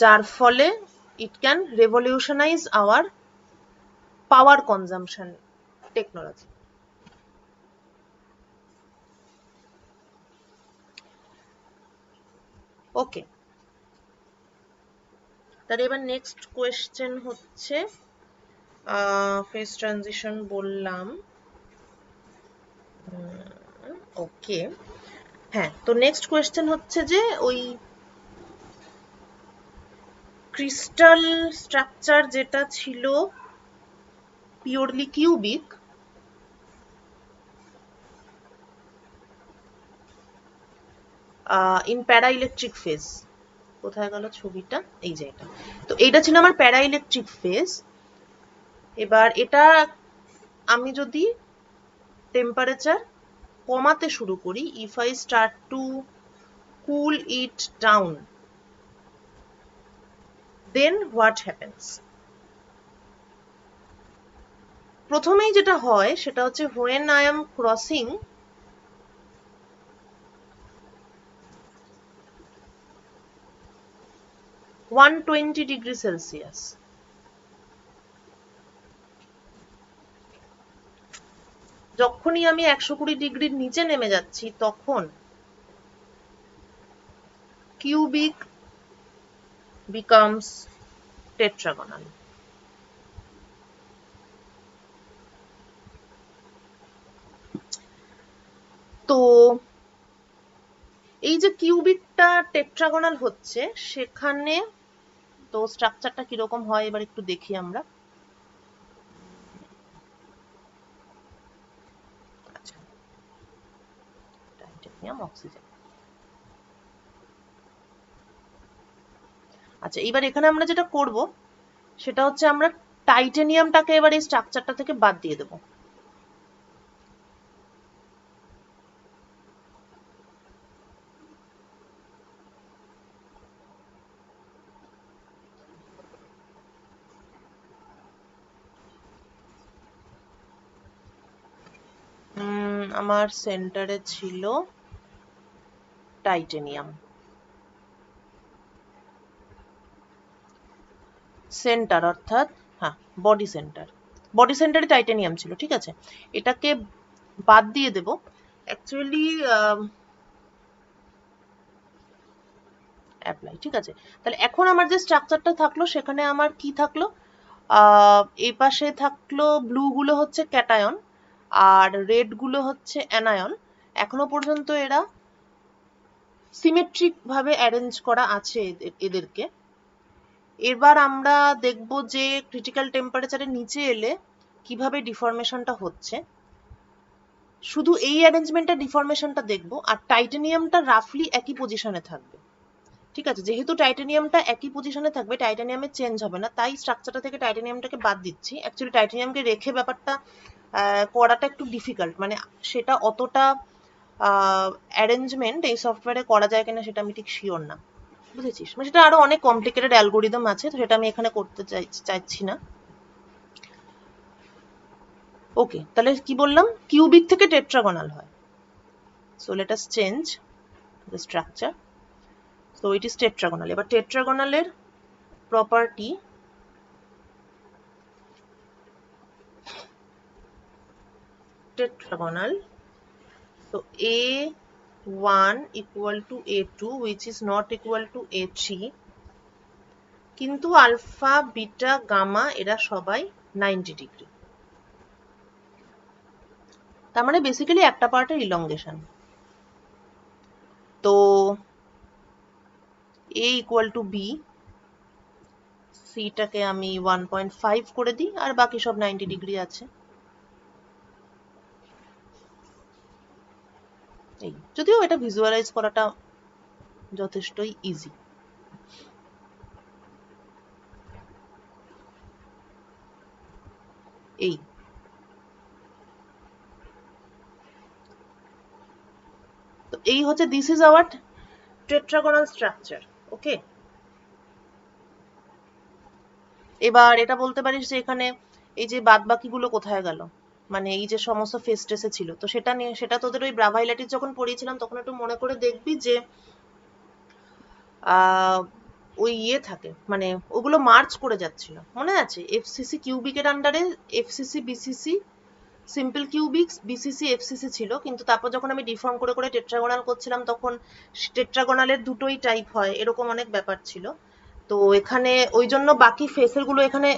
A: যার ফলে it can revolutionize our power consumption technology. ওকে, তাহলে এবার নেক্সট কোয়েশ্চেন হচ্ছে ফেজ ট্রানজিশন বললাম। ওকে, হ্যাঁ, তো নেক্সট কোয়েশ্চেন হচ্ছে যে ওই ক্রিস্টাল স্ট্রাকচার যেটা ছিল পিওরলি কিউবিক, ইন প্যারাইলেকট্রিক ফেজ, কোথায় গেল ছবিটা, এই যে এটা, তো এইটা ছিল আমার প্যারাইলেকট্রিক ফেজ। এবার এটা আমি যদি টেম্পারেচার কমাতে শুরু করি, if I start to cool it down, then what happens? প্রথমেই যেটা হয় সেটা হচ্ছে when I am crossing (120°C), যখনই আমি 120 ডিগ্রির নিচে নেমে যাচ্ছি তখন কিউবিক becomes tetragonal. তো এই যে কিউবিকটা টেট্রাগোনাল হচ্ছে, সেখানে তো স্ট্রাকচারটা কিরকম হয় এবার একটু দেখি আমরা। Titanium, oxygen. আচ্ছা, এবার এখানে আমরা যেটা করব সেটা হচ্ছে আমরা টাইটানিয়ামটাকে এবার এই স্ট্রাকচারটা থেকে বাদ দিয়ে দেব। আমার সেন্টারে ছিল টাইটানিয়াম, সেন্টার অর্থাৎ হ্যাঁ বডি সেন্টার, বডি সেন্টারে টাইটানিয়াম ছিল, ঠিক আছে, এটাকে বাদ দিয়ে দেব। অ্যাকচুয়ালি অ্যাপ্লাই, ঠিক আছে। তাহলে এখন আমার যে স্ট্রাকচারটা থাকলো সেখানে আমার কি থাকলো, এই পাশে থাকলো ব্লু গুলো হচ্ছে ক্যাটায়ন আর রেড গুলো হচ্ছে অ্যানায়ন। এখনো পর্যন্ত এরা সিমেট্রিক ভাবে অ্যারেঞ্জ করা আছে এদেরকে। এবার আমরা দেখব যে ক্রিটিক্যাল টেম্পারেচারের নিচে এলে কিভাবে ডিফরমেশনটা হচ্ছে। শুধু এই অ্যারেঞ্জমেন্টের ডিফরমেশনটা দেখব, আর টাইটানিয়ামটা রাফলি একই পজিশনে থাকবে, ঠিক আছে। যেহেতু টাইটানিয়ামটা একই পজিশনে থাকবে, টাইটানিয়ামের চেঞ্জ হবে না, তাই স্ট্রাকচারটা থেকে টাইটানিয়ামটাকে বাদ দিচ্ছি। অ্যাকচুয়ালি টাইটানিয়ামকে রেখে ব্যাপারটা করাটা একটু ডিফিকাল্ট, মানে সেটা অতটা অ্যারেঞ্জমেন্ট এই সফটওয়্যারে করা যায় কিনা সেটা আমি ঠিক শিওর না, বুঝেছিস, মানে সেটা আরো অনেক কমপ্লিকেটেড অ্যালগোরিদম আছে, তো সেটা আমি এখানে করতে চাইছি না। ওকে, তাহলে কি বললাম, কিউবিক থেকে টেট্রাগোনাল হয়। So let us change the structure. So it is tetragonal. এবার টেট্রাগোনালের property tetragonal, so A1 equal to A2 which is not equal to A3, কিন্তু আলফা বিটা গামা এরা সবাই 90 ডিগ্রি, তার মানে বেসিক্যালি একটা পার্টের ইলংগেশন। তো A equal to B, সিটাকে আমি 1.5 করে দিই, আর বাকি সব 90 ডিগ্রি আছে। এই, যদিও এটা ভিজুয়ালাইজ করাটা যথেষ্টই ইজি। এই তো এই হচ্ছে, দিস ইজ আওয়ার টেট্রাগোনাল স্ট্রাকচার। ওকে, এবার এটা বলতে পারিস যে এখানে এই যে বাদ বাকিগুলো কোথায় গেল, মানে এই যে সমস্ত ফেস্টেসে ছিল, তো সেটা নিয়ে, সেটা তোদের ওই ব্রাভাইলাইটিস যখন পড়িয়েছিলাম তখন একটু মনে করে দেখবি যে ওই ইয়ে থাকে, মানে ওগুলো মার্চ করে যাচ্ছিল, মনে আছে? এফসিসি কিউবিকের আন্ডারে FCC BCC simple cubics BCC FCC ছিল, কিন্তু তারপর যখন আমি ডিফর্ম করে করে টেট্রাগোনাল করছিলাম তখন টেট্রাগোনালের দুটোই টাইপ হয়, এরকম অনেক ব্যাপার ছিল। তো এখানে ওই জন্য বাকি ফেসের গুলো এখানে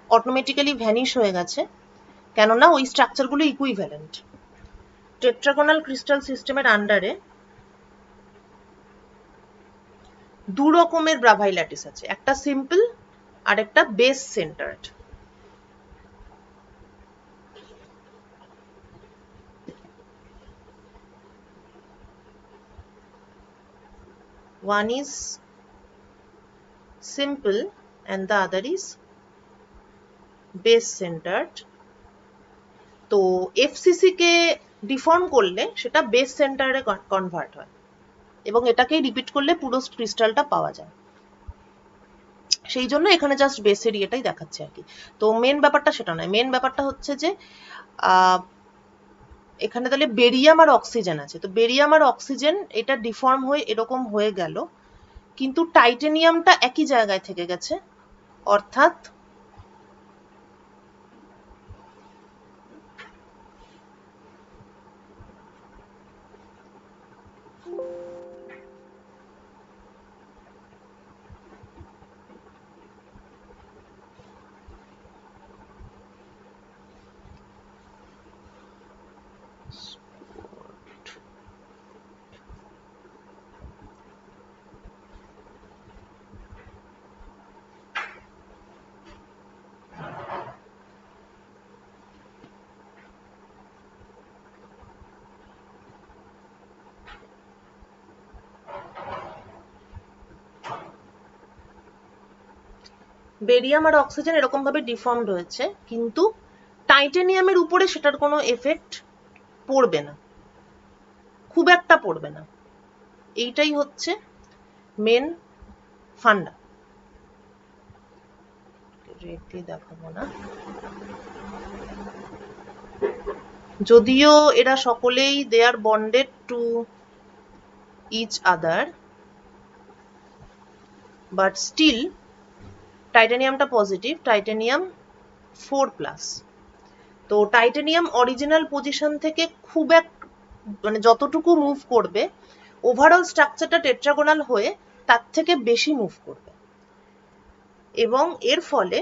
A: অটোমেটিক্যালি ভ্যানিশ হয়ে গেছে, কেননা ওই স্ট্রাকচারগুলো ইকুইভ্যালেন্ট। টেট্রাগোনাল ক্রিস্টাল সিস্টেমের আন্ডারে দু রকমের ব্রাভাই ল্যাটিস আছে, একটা সিম্পল আর একটা base centred. One is simple and the other is base centered. তো এফসিসি কে ডিফর্ম করলে সেটা বেস সেন্টারে কনভার্ট হয় এবং এটাকেই রিপিট করলে পুরো ক্রিস্টালটা পাওয়া যায়। সেই জন্য এখানে জাস্ট বেসের ইয়েটাই দেখাচ্ছে আর কি। তো মেন ব্যাপারটা সেটা নয়, মেন ব্যাপারটা হচ্ছে যে এখানে তাহলে বেরিয়াম আর অক্সিজেন আছে, তো বেরিয়াম আর অক্সিজেন এটা ডিফর্ম হয়ে এরকম হয়ে গেল, কিন্তু টাইটেনিয়ামটা একই জায়গায় থেকে গেছে, অর্থাৎ বেরিয়াম আর অক্সিজেন এরকম ভাবে ডিফর্মড হয়েছে, কিন্তু টাইটেনিয়ামের উপরে সেটার কোনো এফেক্ট পড়বে না, খুব একটা পড়বে না। এইটাই হচ্ছে মেন ফান্ডা। রেড দিয়ে দেখাবো না, যদিও এরা সকলেই they are bonded to each other, but still টাইটেনিয়ামটা পজিটিভ, টাইটেনিয়াম 4+। তো টাইটেনিয়াম অরিজিনাল পজিশন থেকে খুব এক মানে যতটুকু মুভ করবে ওভারঅল স্ট্রাকচারটা টেট্রাগোনাল হয়ে তার থেকে বেশি মুভ করবে, এবং এর ফলে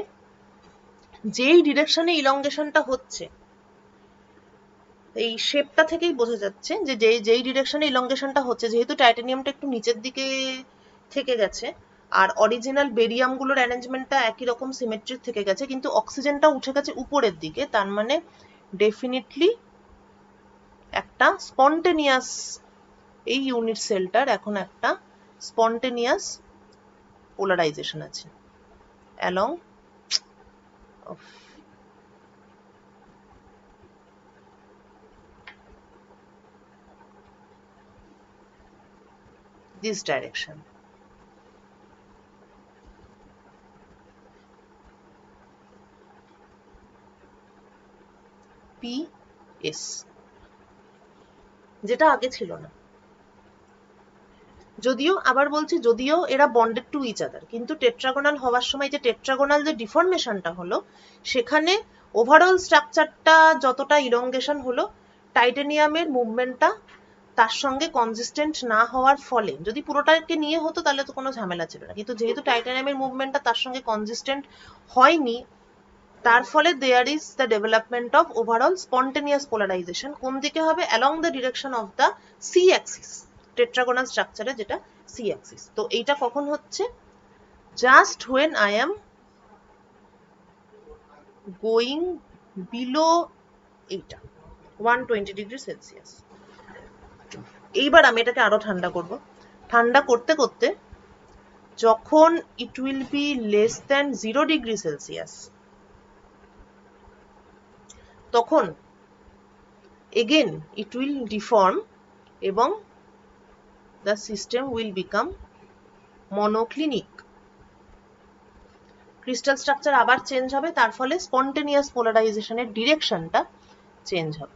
A: যেই ডিরেকশনে ইলংগেশনটা হচ্ছে, এই শেপটা থেকেই বোঝা যাচ্ছে যে যেই ডিরেকশনে ইলংগেশনটা হচ্ছে, যেহেতু টাইটেনিয়ামটা একটু নিচের দিকে থেকে গেছে আর অরিজিনাল বেরিয়াম গুলোর অ্যারেঞ্জমেন্টটা একই রকম সিমেট্রিক থেকে গেছে, কিন্তু অক্সিজেনটা উঠে গেছে উপরের দিকে, তার মানে ডেফিনেটলি একটা স্পন্টেনিয়াস, এই ইউনিট সেলটার এখন একটা স্পন্টেনিয়াস পোলারাইজেশন আছে অ্যালং this direction. PS, যেটা আগে ছিল না। যদিও আবার বলছি, যদিও এরা বন্ডেড টু ইচ আদার, কিন্তু টেট্রাগোনাল হওয়ার সময় যে টেট্রাগোনাল যে ডিফর্মেশনটা হলো, সেখানে ওভারঅল স্ট্রাকচারটা যতটা ইলংগেশন হলো, টাইটেনিয়ামের মুভমেন্টটা তার সঙ্গে কনসিস্টেন্ট না হওয়ার ফলে, যদি পুরোটাকে নিয়ে হতো তাহলে তো কোনো ঝামেলা ছিল না, কিন্তু যেহেতু টাইটেনিয়ামের মুভমেন্টটা তার সঙ্গে কনসিস্টেন্ট হয়নি, তার ফলে there is the development of overall spontaneous polarization. কোন দিকে হবে? Along the direction of the C axis, tetragonal স্ট্রাকচারে যেটা সি অ্যাক্সিস। তো এইটা কখন হচ্ছে? Just when I am going below এইটা 120 ডিগ্রি সেলসিয়াস। এইবার আমি এটাকে আরো ঠান্ডা করব, ঠান্ডা করতে করতে যখন ইট will be less than 0 degree Celsius, তখন এগেন ইট উইল ডিফর্ম এবং the system will become monoclinic. Crystal structure আবার চেঞ্জ হবে, তার ফলে স্পন্টেনিয়াস পোলারাইজেশনের ডিরেকশনটা চেঞ্জ হবে।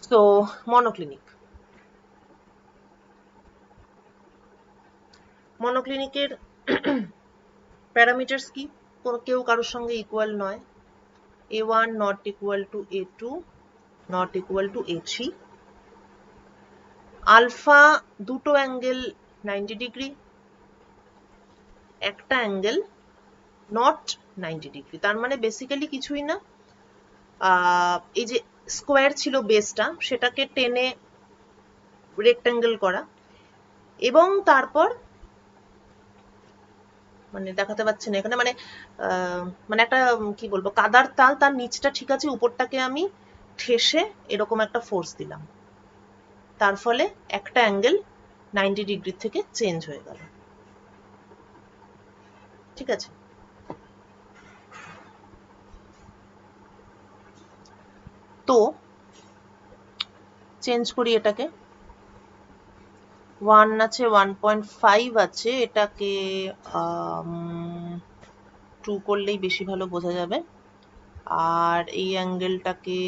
A: সো মনোক্লিনিকের প্যারামিটার্স কি? কেউ কারোর সঙ্গে ইকুয়াল নয়। A1 not equal to A2 not equal to A3। Alpha দুটো অ্যাঙ্গেল 90 ডিগ্রি, একটা অ্যাঙ্গেল নট 90 ডিগ্রি। তার মানে বেসিক্যালি কিছুই না, এই যে স্কোয়ার ছিল বেসটা, সেটাকে টেনে রেক্ট্যাঙ্গেল করা, এবং তারপর মানে দেখাতে পাচ্ছি না এখানে, মানে একটা কি বলবো, কাদার তাল, তার নিচটা ঠিক আছে, উপরটাকে আমি ঠেসে এরকম একটা ফোর্স দিলাম, তার ফলে একটা অ্যাঙ্গেল 90 ডিগ্রি থেকে চেঞ্জ হয়ে গেল। ঠিক আছে, তো চেঞ্জ করি এটাকে। 1 আছে, 1.5 আছে, এটাকে 2 করলেই বেশি ভালো বোঝা যাবে। আর এই অ্যাঙ্গেলটাকে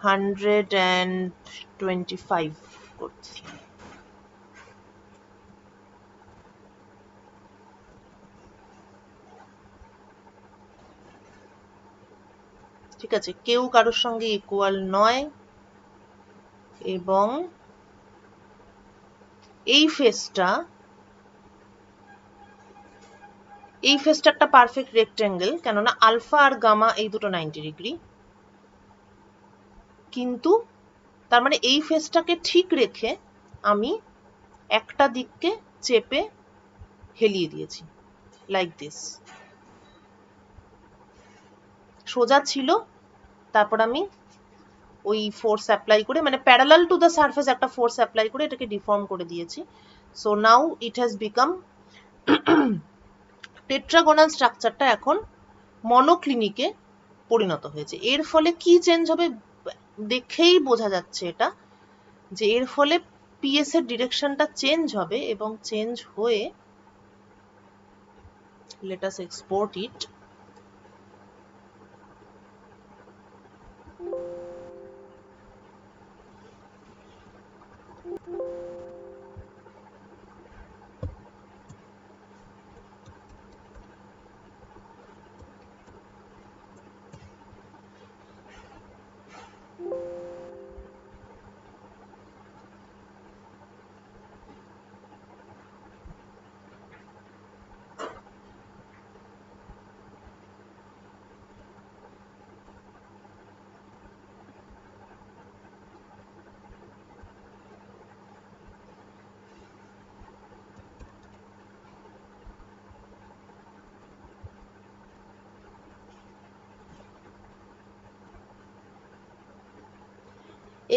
A: 125 করছি। ঠিক আছে, কেউ কারোর সঙ্গে ইকুয়াল নয়, এবং এই ফেসটা একটা পারফেক্ট রেক্ট্যাঙ্গেল, কেননা আলফা আর গামা এই দুটো 90 ডিগ্রি, কিন্তু তার মানে এই ফেসটাকে ঠিক রেখে আমি একটা দিককে চেপে হেলিয়ে দিয়েছি, লাইক দিস। সোজা ছিল, তারপর আমি ওই ফোর্স অ্যাপ্লাই করে, মানে প্যারালাল টু দ্য সারফেস একটা ফোর্স অ্যাপ্লাই করে এটাকে ডিফর্ম করে দিয়েছি। So now it has become, tetragonal স্ট্রাকচারটা এখন মনোক্লিনিকে পরিণত হয়েছে। এর ফলে কি চেঞ্জ হবে দেখেই বোঝা যাচ্ছে এটা, যে এর ফলে পিএস এর ডিরেকশনটা চেঞ্জ হবে, এবং চেঞ্জ হয়ে, লেট আস এক্সপোর্ট ইট।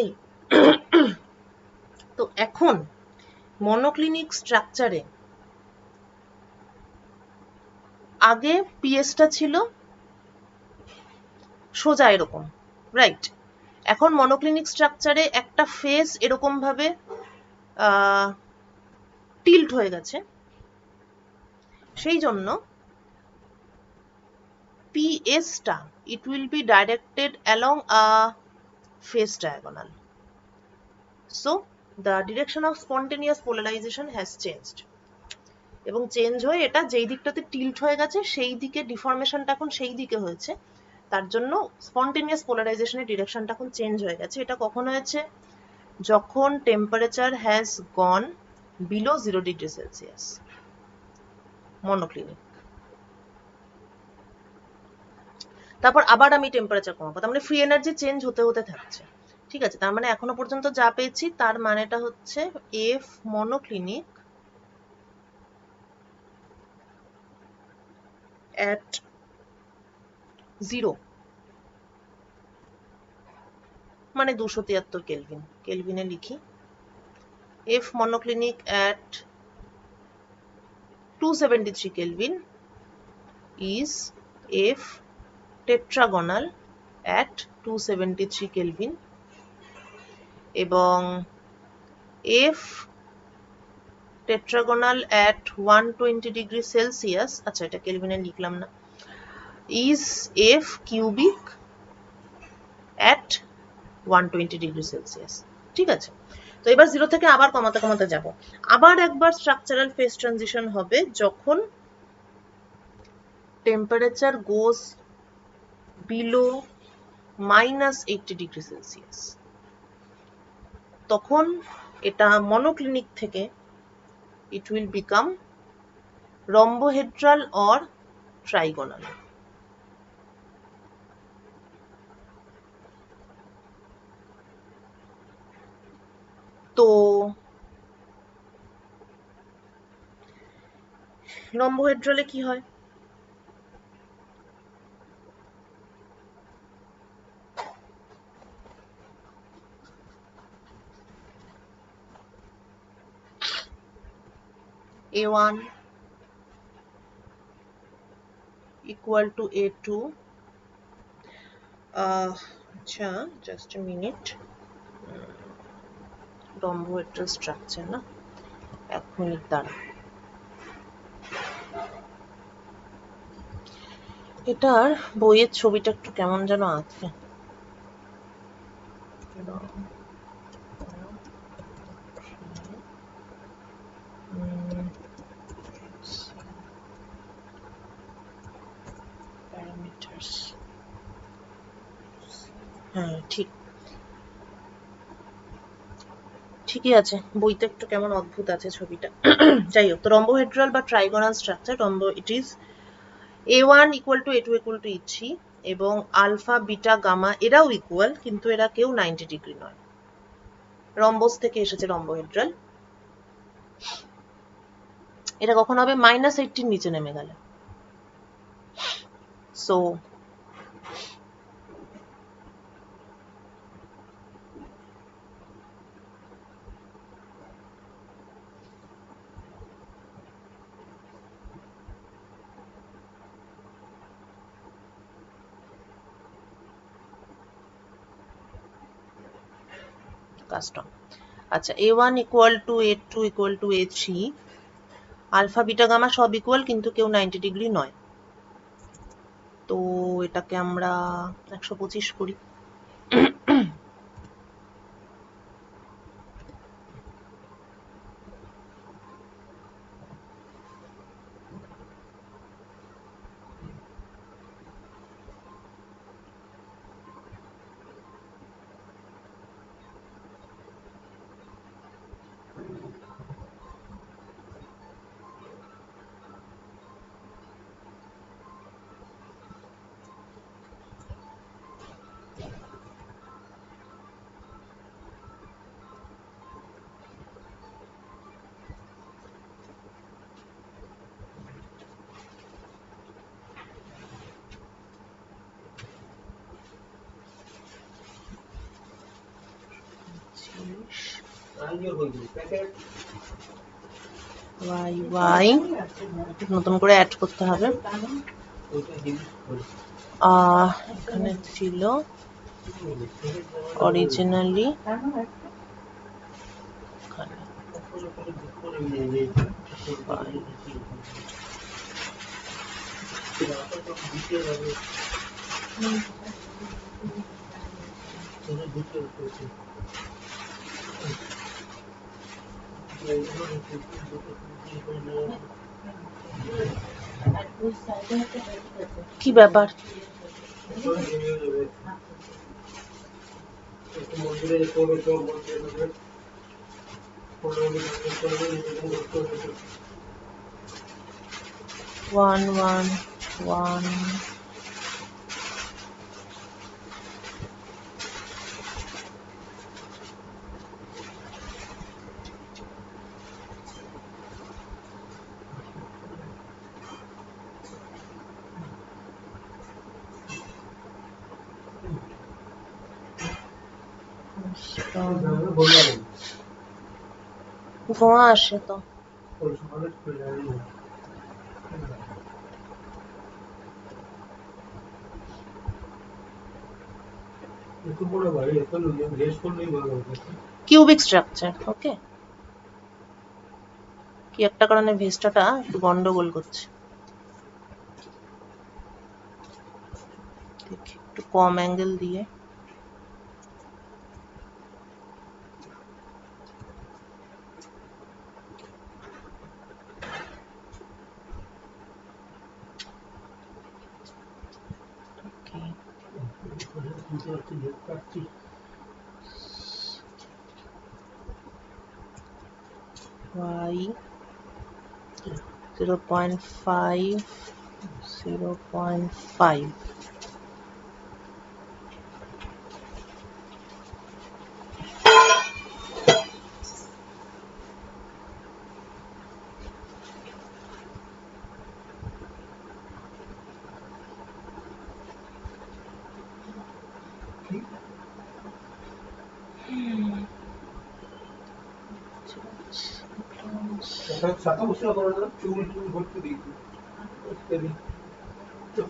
A: এই তো এখন মনোক্লিনিক স্ট্রাকচারে আগে পিএসটা ছিল সোজা এরকম, রাইট? এখন মনোক্লিনিক স্ট্রাকচারে একটা ফেস এরকম ভাবে টিল্ট হয়ে গেছে, সেই জন্য পিএসটা it will be directed along a face diagonal. So the direction of spontaneous polarization has changed, এবং চেঞ্জ হয়ে এটা যেই দিকটাতে টিল্ট হয়ে গেছে সেই দিকে ডিফরমেশনটা এখন সেই দিকে হয়েছে, তার জন্য স্পন্টেনিয়াস পোলারাইজেশনের ডিরেকশনটা এখন চেঞ্জ হয়ে গেছে। এটা কখন হয়েছে? যখন temperature has gone below 0 degree Celsius, monoclinic. তারপর আবার আমি টেম্পারেচার কমাবো, তার মানে ফ্রি এনার্জি চেঞ্জ হতে হতে থাকছে। ঠিক আছে, তার মানে এখনো পর্যন্ত যা পেয়েছি তার মানেটা হচ্ছে এফ মনোক্লিনিক at 0 মানে 273 কেলভিন, কেলভিনে লিখি F monoclinic at 273 Kelvin is F tetragonal at 273 Kelvin, এবং F tetragonal at 120 degree Celsius, আচ্ছা এটা কেলভিনে লিখলাম না, is F cubic at 120°C। ঠিক আছে, তো এবার 0 থেকে আবার কমাতে কমাতে যাব। আবার একবার স্ট্রাকচারাল ফেজ ট্রানজিশন হবে যখন টেম্পারেচার গোজ বিলো -80°C। তখন এটা মনোক্লিনিক থেকে it will become rhombohedral or trigonal। তো রম্বোহেড্রালে কি হয়? A1 equal to A2, আচ্ছা just a minute, rhombohedral structure না, 1 মিনিট দাঁড়া। এটার বইয়ের ছবিটা একটু কেমন যেন আছে। প্যারামিটারস, হ্যাঁ ঠিকই আছে, বইতে একটু কেমন অদ্ভুত আছে ছবিটা। যাই হোক, তো রম্বোহেড্রাল বা trigonal structure, it is A1 equal to A2 equal to E3, এবং আলফা বিটা গামা এরাও ইকুয়াল, কিন্তু এরা কেউ 90° নয়। রম্বোস থেকে এসেছে রম্বোহেড্রাল। এটা কখন হবে? -80 নিচে নেমে গেলে। So custom. আচ্ছা, A1 equal to A2 equal to A3, alpha beta gamma সব ইকুয়াল, কিন্তু কেউ 90° নয়। তো এটাকে আমরা 125 করি। y নতুন করে অ্যাড করতে হবে। এখানে ছিল অরিজিনালি, কি ব্যাপার? one one one ধোঁয়া আসে তো। কিউবিক স্ট্রাকচার, ওকে। কি একটা কারণে ভেস্টাটা একটু গন্ডগোল করছে, একটু কম অ্যাঙ্গেল দিয়ে। y 0.5 0.5
F: ছাতা বসে করো না, চুল টুল ভর্তি দিয়েছি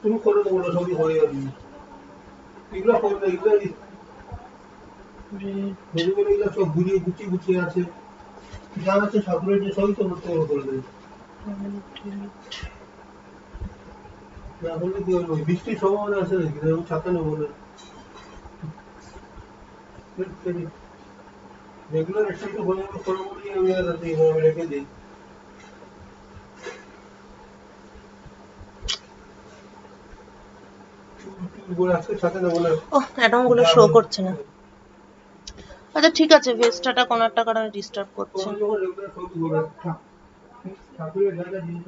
F: তুমি করে দেবো না, সবই হয়ে যাবে। এগুলো করবে, এগুলো এগুলো সব গুছিয়ে গুছিয়ে গুছিয়ে আছে, যা আছে ঠাকুরের যে সবই তো করতে করে দেবে। না হলে কি হবে, বৃষ্টির সম্ভাবনা আছে নাকি? আমি ছাতা নেবো না। রেগুলার একটু হয়ে যাবে করে বলি, আমি আর রেখে দিই। আজকে ছাতা নেবো না।
A: অ্যাটম গুলো শো করছে না। আচ্ছা ঠিক আছে, ভেস্টাটা কোনো একটা কারণে ডিস্টার্ব করছে।
F: ঠাকুরের জায়গা জিনিস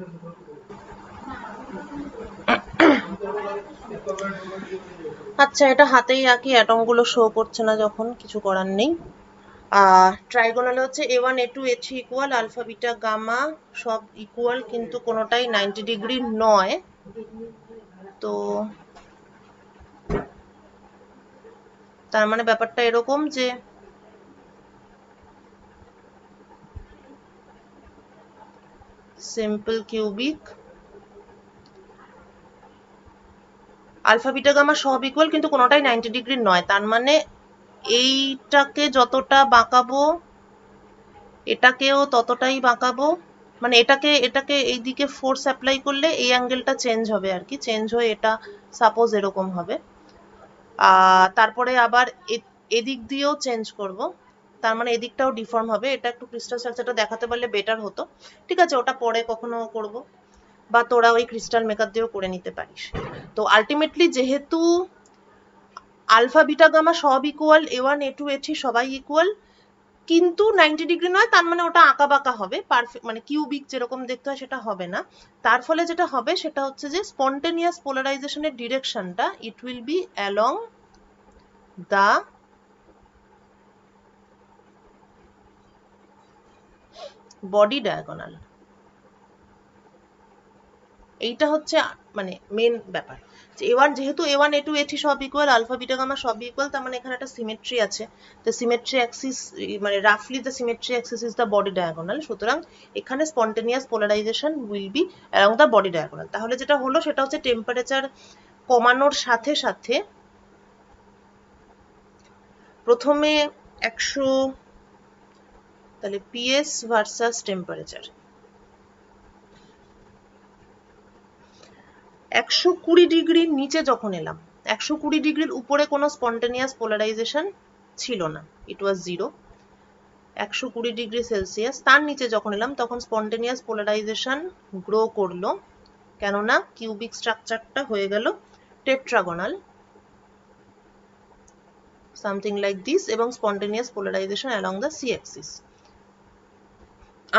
A: আচ্ছা, এটা হাতেই রাখি, অ্যাটম গুলো শো করছে না যখন, কিছু করার নেই। ট্রাইগোনালে হচ্ছে a1 a2 a3 equal, alpha beta gamma সব ইকুয়াল, কিন্তু কোনোটাই 90 ডিগ্রি নয়। তো তার মানে ব্যাপারটা এরকম যে simple cubic alpha beta gamma সব ইকুয়াল, কিন্তু কোনোটাই 90 ডিগ্রি নয়। তার মানে এইটাকে যতটা বাঁকাবো এটাকেও ততটাই বাঁকাবো, মানে এটাকে এটাকে এইদিকে ফোর্স অ্যাপ্লাই করলে এই অ্যাঙ্গেলটা চেঞ্জ হবে আর কি, চেঞ্জ হয়ে এটা সাপোজ এরকম হবে। তারপরে আবার এদিক দিয়েও চেঞ্জ করব, তার মানে এদিকটাও ডিফর্ম হবে। এটা একটু ক্রিস্টাল স্ট্রাকচারটা দেখাতে পারলে বেটার হতো। ঠিক আছে, ওটা পরে কখনো করব, বা তোরা ওই ক্রিস্টাল মেকার দিয়েও করে নিতে পারিস। তো আলটিমেটলি যেহেতু আলফা বিটা গামা সব ইকুয়াল, a1 a2 a3 সবাই ইকুয়াল, কিন্তু 90 ডিগ্রি নয়, তার মানে ওটা আঁকা বাঁকা হবে, পারফেক্ট মানে কিউবিক যেরকম দেখতে হয় সেটা হবে না। তার ফলে যেটা হবে সেটা হচ্ছে যে স্পন্টেনিয়াস পোলারাইজেশনের ডিরেকশনটা it will be along the body diagonal. এইটা হচ্ছে মানে মেন ব্যাপার, যে a1 যেহেতু a1 a2 a3 সব ইকুয়াল, আলফা বিটা গামা সব ইকুয়াল, তার মানে এখানে একটা সিমেট্রি আছে। তো সিমেট্রি অ্যাক্সিস মানে রাফলি the symmetry axis is the body diagonal, সুতরাং এখানে spontaneous polarization will be along the body diagonal. তাহলে যেটা হলো সেটা হচ্ছে টেম্পারেচার কমানোর সাথে সাথে প্রথমে 100, তাহলে পিএস ভার্সাস টেম্পারেচার 120 ডিগ্রির নিচে যখন এলাম, 120 ডিগ্রির উপরে কোনো স্পন্টেনিয়াস পোলারাইজেশন ছিল না, ইট ওয়াজ জিরো। 120 ডিগ্রি সেলসিয়াস তার নিচে যখন এলাম তখন স্পন্টেনিয়াস পোলারাইজেশন গ্রো করলো, কেননা কিউবিক স্ট্রাকচারটা হয়ে গেল টেট্রাগোনাল, সামথিং লাইক দিস, এবং spontaneous polarisation along the C Axis.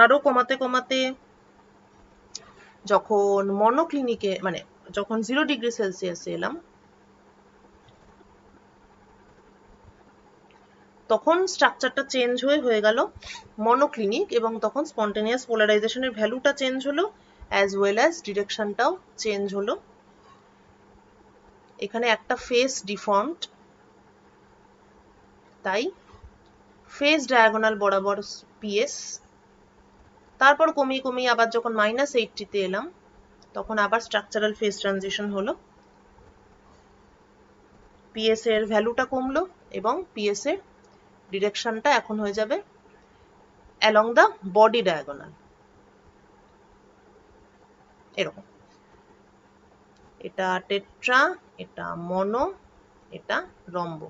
A: আরো কমাতে কমাতে যখন মনোক্লিনিকে মানে যখন 0 ডিগ্রি সেলসিয়াসে এলাম, তখন স্ট্রাকচারটা চেঞ্জ হয়ে গেল মনোক্লিনিক, এবং তখন স্পন্টেনিয়াস পোলারাইজেশনের ভ্যালুটা চেঞ্জ হলো, অ্যাজ ওয়েল অ্যাজ ডিরেকশনটাও চেঞ্জ হলো। এখানে একটা ফেস ডিফর্মড, তাই ফেস ডায়াগোনাল বরাবর পিএস, তারপর কমিয়ে কমিয়ে আবার যখন -80 এলাম তখন আবার স্ট্রাকচারাল ফেস ট্রানজিশন হলো, পিএস এর ভ্যালুটা কমলো এবং পিএস এর ডিরেকশনটা এখন হয়ে যাবে অ্যালং দ্য বডি ডায়াগোনাল, এরকম। এটা টেট্রা, এটা মনো, এটা রম্ব।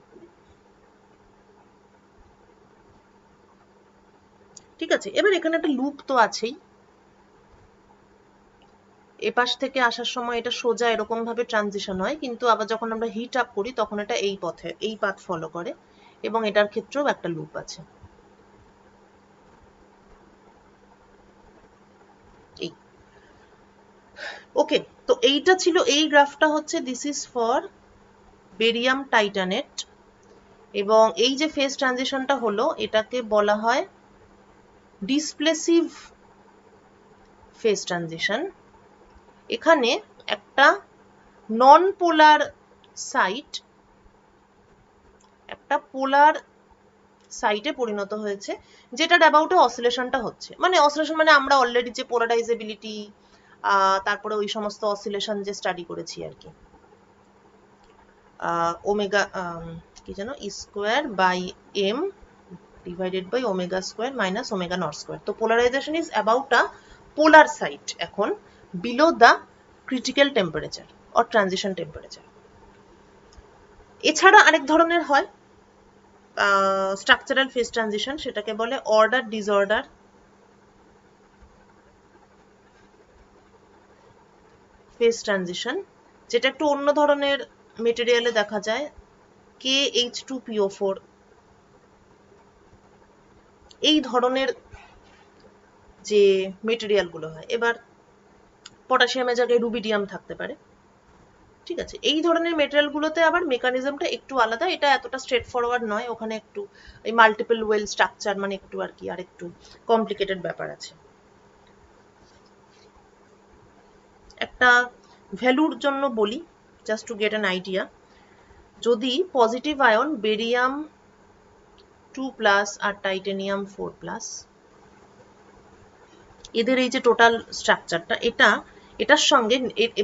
A: ঠিক আছে, এবার এখানে একটা লুপ তো আছেই, এপাশ থেকে আসার সময় এটা সোজা এরকম ভাবে ট্রানজিশন হয়, কিন্তু আবার যখন আমরা হিট আপ করি তখন এটা এই পাথ ফলো করে, এবং এটার ক্ষেত্রেও একটা লুপ আছে। এই ওকে, তো এইটা ছিল, এই গ্রাফটা হচ্ছে this is for barium titanate, এবং এই যে ফেজ ট্রানজিশনটা হলো এটাকে বলা হয় ডিসপ্লেসিভ ফেজ ট্রানজিশন। এখানে একটা নন পোলার সাইট একটা পোলার সাইটে পরিণত হয়েছে, যেটার অ্যাবাউটে অসিলেশনটা হচ্ছে। মানে অসিলেশন মানে আমরা অলরেডি যে পোলারাইজেবিলিটি, তারপরে ওই সমস্ত অসিলেশন যে স্টাডি করেছি আর কি, ওমেগা কি যেন E square by M divided by omega square minus omega nought square. তো polarization is about a polar site এখন below the critical temperature or transition temperature. এছাড়া আরেক ধরনের হয় স্ট্রাকচারাল ফেজ ট্রানজিশন, সেটাকে বলে অর্ডার ডিসঅর্ডার ফেজ ট্রানজিশন, যেটা একটু অন্য ধরনের মেটেরিয়ালে দেখা যায়, KH2PO4 এই ধরনের যে মেটেরিয়াল গুলো হয়। এবার পটাশিয়ামের জায়গায় রুবিডিয়াম থাকতে পারে, ঠিক আছে। এই ধরনের মেটেরিয়াল গুলোতে আবার মেকানিজমটা একটু আলাদা, এটা এতটা স্ট্রেট ফরওয়ার্ড নয়, ওখানে একটু এই মাল্টিপল ওয়েল স্ট্রাকচার মানে একটু আর কি আর একটু কমপ্লিকেটেড ব্যাপার আছে। একটা ভ্যালুর জন্য বলি, just to get an idea, যদি পজিটিভ আয়ন বেরিয়াম 2+ আর টাইটেনিয়াম 4+, এদের এই যে টোটাল স্ট্রাকচারটা, এটার সঙ্গে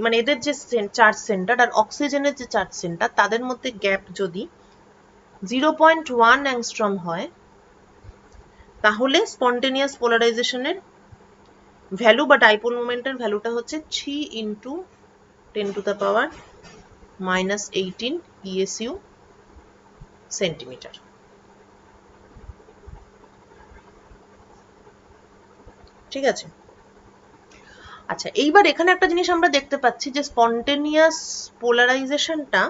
A: মানে এদের যে চার্জ সেন্টার আর অক্সিজেনের যে চার্জ সেন্টার, তাদের মধ্যে গ্যাপ যদি 0.1 অ্যাংস্ট্রম হয়, তাহলে স্পন্টেনিয়াস পোলারাইজেশনের ভ্যালু বা ডাইপোল মোমেন্টের ভ্যালুটা হচ্ছে 3 × 10⁻⁻18 ESU সেন্টিমিটার। ঠিক আছে, আচ্ছা এইবার এখানে একটা জিনিস আমরা দেখতে পাচ্ছি যে স্পন্টেনিয়াস পোলারাইজেশনটা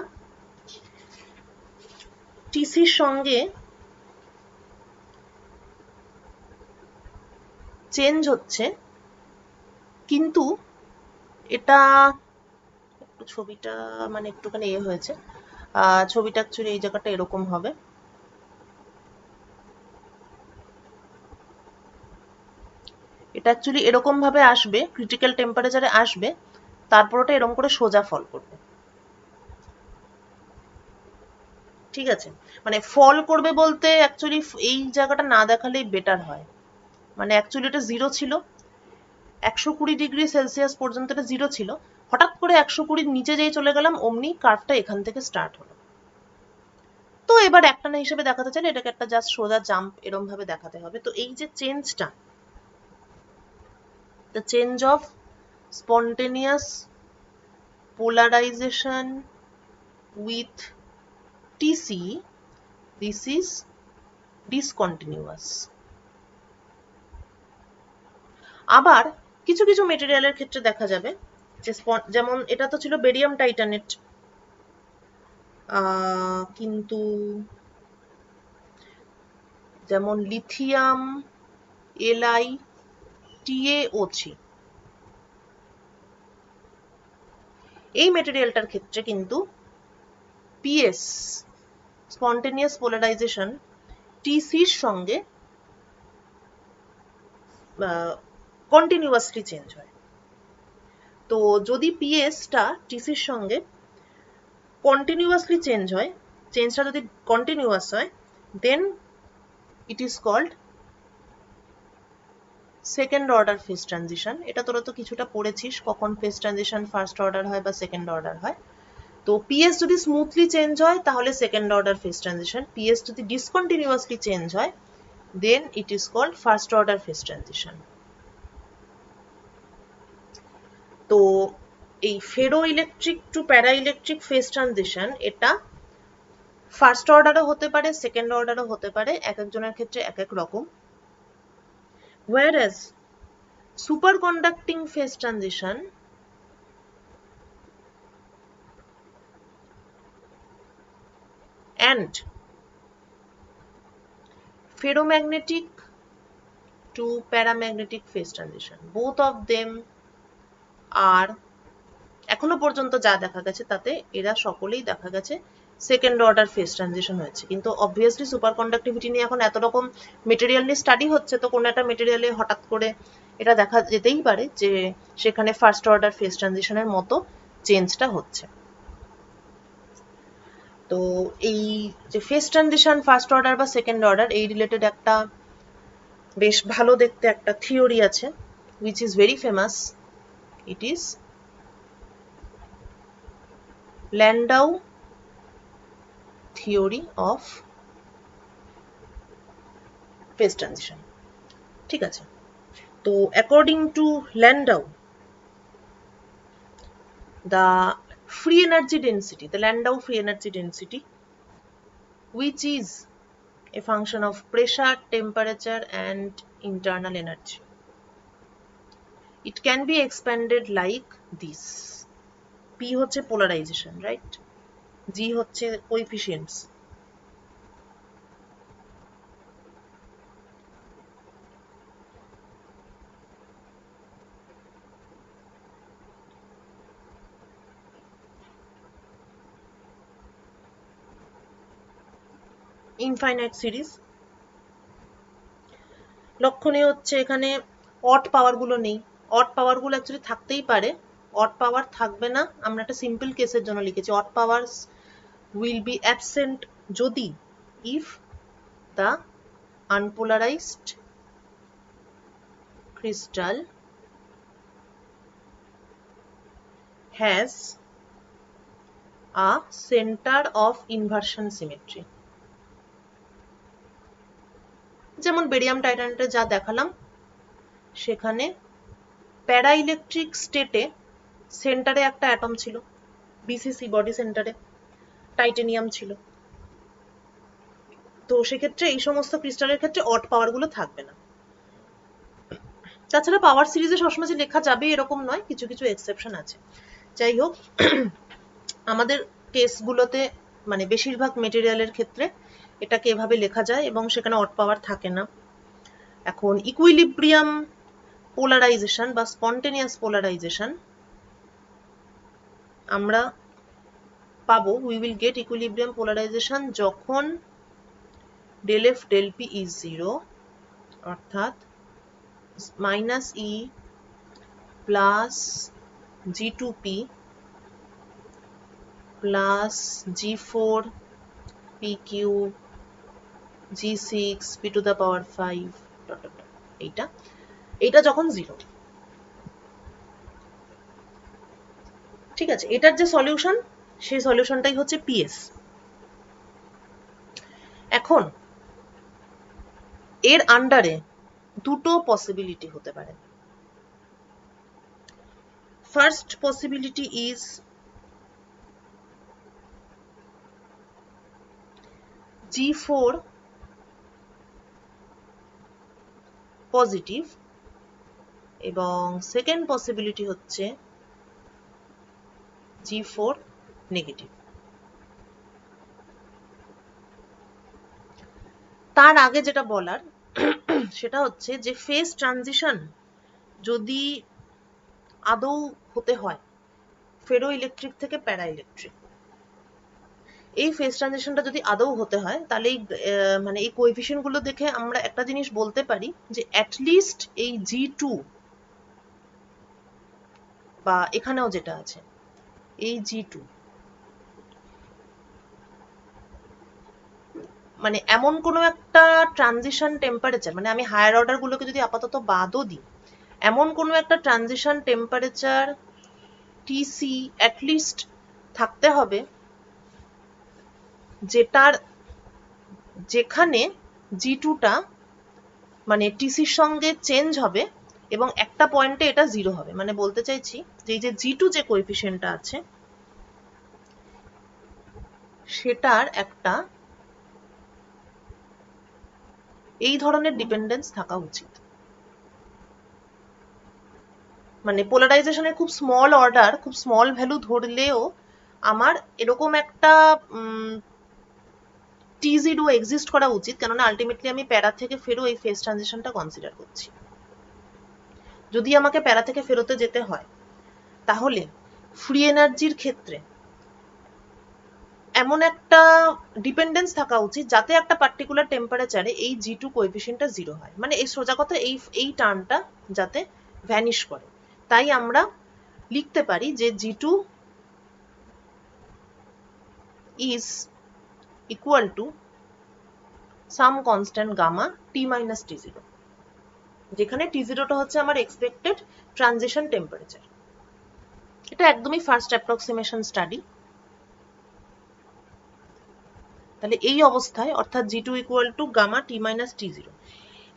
A: টিসির সঙ্গে চেঞ্জ হচ্ছে, কিন্তু এটা একটু ছবিটা মানে একটুখানি হয়েছে, ছবিটা অ্যাকচুয়ালি এই জায়গাটা এরকম হবে, এটা অ্যাকচুয়ালি এরকম ভাবে আসবে, ক্রিটিক্যাল টেম্পারেচারে আসবে, তারপর ওটা এরকম করে সোজা ফল করবে। ঠিক আছে, মানে ফল করবে বলতে অ্যাকচুয়ালি এই জায়গাটা না দেখালেই বেটার হয়। মানে অ্যাকচুয়ালি এটা 0 ছিল, 120 ডিগ্রি সেলসিয়াস পর্যন্ত এটা 0 ছিল, হঠাৎ করে 120 নিচে যেই চলে গেলাম অমনি কার্ভটা এখান থেকে স্টার্ট হলো। তো এবার একটা না হিসেবে দেখাতে চাইলে এটাকে একটা জাস্ট সোজা জাম্প এরকম ভাবে দেখাতে হবে। তো এই যে চেঞ্জটা, the change of spontaneous polarization with TC, this is discontinuous. আবার কিছু কিছু মেটেরিয়ালের ক্ষেত্রে দেখা যাবে যে যেমন এটা তো ছিল বেরিয়াম টাইটানেট, কিন্তু যেমন লিথিয়াম LiTaO3 এই মেটেরিয়ালটার ক্ষেত্রে কিন্তু PS স্পন্টেনিয়াস পোলারাইজেশন TCর সঙ্গে কন্টিনিউয়াসলি চেঞ্জ হয়। তো যদি পিএসটা টিসির সঙ্গে কন্টিনিউয়াসলি চেঞ্জ হয়, চেঞ্জটা যদি কন্টিনিউয়াস হয়, then it is called second order phase transition. এটা তোরা তো কিছুটা পড়েছিস, কখন ফেজ ট্রানজিশন ফার্স্ট অর্ডার হয় বা সেকেন্ড অর্ডার হয়। তো পিএস যদি স্মুথলি চেঞ্জ হয় তাহলে second order phase transition, PS যদি ডিসকন্টিনিউয়াসলি চেঞ্জ হয় then it is called first order phase transition. তো এই ferroelectric to paraelectric phase transition এটা ফার্স্ট অর্ডারও হতে পারে, সেকেন্ড অর্ডারও হতে পারে, এক একজনের ক্ষেত্রে এক এক রকম। whereas superconducting phase transition and ferromagnetic to paramagnetic phase transition. Both of them are, এখনো পর্যন্ত যা দেখা গেছে তাতে এরা সকলেই দেখা গেছে সেকেন্ড অর্ডার ফেজ ট্রানজিশন হয়েছে। কিন্তু অবভিয়াসলি সুপার কন্ডাক্টিভিটি নিয়ে এখন এত রকম মেটেরিয়াল নিয়ে স্টাডি হচ্ছে, তো কোনো একটা মেটেরিয়ালে হঠাৎ করে এটা দেখা যেতেই পারে যে সেখানে ফার্স্ট অর্ডার ফেজ ট্রানজিশনের মতো চেঞ্জটা হচ্ছে। তো এই যে ফেজ ট্রানজিশন ফার্স্ট অর্ডার বা সেকেন্ড অর্ডার এই রিলেটেড একটা বেশ ভালো দেখতে একটা থিওরি আছে which is very famous. It is Landau theory of phase transition. ঠিক আছে, তো according to Landau, the free energy density, the Landau free energy density, which is a function of pressure, temperature and internal energy, it can be expanded like this. P হচ্ছে polarization, right? G হচ্ছে coefficients. Infinite series. লক্ষণীয় হচ্ছে এখানে odd পাওয়ার গুলো নেই। Odd পাওয়ার গুলো actually থাকতেই পারে, অড পাওয়ার থাকবে না। আমরা একটা সিম্পল কেসের জন্য লিখেছি odd powers will be absent যদি if the unpolarized crystal has a centre of inversion symmetry. যেমন বেরিয়াম টাইটানেটে যা দেখালাম, সেখানে প্যারাইলেকট্রিক স্টেটে সেন্টারে একটা অ্যাটম ছিল, বিসিসি বডি সেন্টারে টাইটেনিয়াম ছিল। তো সেক্ষেত্রে এই সমস্ত ক্রিস্টালের ক্ষেত্রে অড পাওয়ার গুলো থাকবে না। তাছাড়া পাওয়ার সিরিজে সবসময় যে লেখা যাবে এরকম নয়, কিছু কিছু এক্সেপশন আছে। যাই হোক, আমাদের কেসগুলোতে মানে বেশিরভাগ মেটেরিয়ালের ক্ষেত্রে এটাকে এভাবে লেখা যায় এবং সেখানে অড পাওয়ার থাকে না। এখন ইকুইলিব্রিয়াম পোলারাইজেশন বা স্পন্টেনিয়াস পোলারাইজেশন আমরা পাবো, we will get equilibrium polarization যখন del f del p is 0, অর্থাৎ minus E plus g2p plus g4 pq g6 p to the power 5 এইটা যখন 0। ঠিক আছে, এটার যে সলিউশন সেই সলিউশনটাই হচ্ছে পিএস। এখন এর আন্ডারে দুটো পসিবিলিটি হতে পারে। First possibility is G4 positive এবং সেকেন্ড পসিবিলিটি হচ্ছে G4 নেগেটিভ। তার আগে যেটা বলার সেটা হচ্ছে যে ফেজ ট্রানজিশন যদি আদৌ হতে হয় ফেরো ইলেকট্রিক থেকে প্যারা ইলেকট্রিক, এই ফেজ ট্রানজিশনটা যদি আদৌ হতে হয় তাহলে মানে এই কোএফিসিয়েন্ট গুলো দেখে আমরা একটা জিনিস বলতে পারি যে অ্যাটলিস্ট এই G2 বা এখানেও যেটা আছে এই G2 মানে এমন কোনো একটা ট্রানজিশন টেম্পারেচার, মানে আমি হায়ার অর্ডার গুলোকে যদি আপাতত বাদও দিই, এমন কোনো একটা ট্রানজিশন টেম্পারেচার টিসি অ্যাটলিস্ট থাকতে হবে যেখানে G2টা মানে টিসির সঙ্গে চেঞ্জ হবে এবং একটা পয়েন্টে এটা 0 হবে। মানে বলতে চাইছি যে এই যে G2 যে কোএফিসিয়েন্টটা আছে সেটার একটা এই ধরনের ডিপেন্ডেন্স থাকা উচিত। মানে পোলারাইজেশনের খুব স্মল অর্ডার, খুব স্মল ভ্যালু ধরলেও আমার এরকম একটা T0 এক্সিস্ট করা উচিত, কেননা আলটিমেটলি আমি প্যারা থেকে ফেরো এই ফেজ ট্রানজিশনটা কনসিডার করছি। যদি আমাকে প্যারা থেকে ফেরোতে যেতে হয় তাহলে ফ্রি এনার্জির ক্ষেত্রে এমন একটা ডিপেন্ডেন্স থাকা উচিত যাতে একটা পার্টিকুলার টেম্পারেচারে এই G2 কোএফিসিয়েন্টটা 0 হয়, মানে এই সোজা কথা এই টার্মটা যাতে ভ্যানিশ করে। তাই আমরা লিখতে পারি যে G2 is equal to some constant gamma T minus T0, যেখানে T0টা হচ্ছে আমার এক্সপেক্টেড ট্রানজিশন টেম্পারেচার। এটা একদমই ফার্স্ট অ্যাপ্রক্সিমেশন স্টাডি। তাহলে এই অবস্থায় অর্থাৎ G2 equal to gamma T minus T0,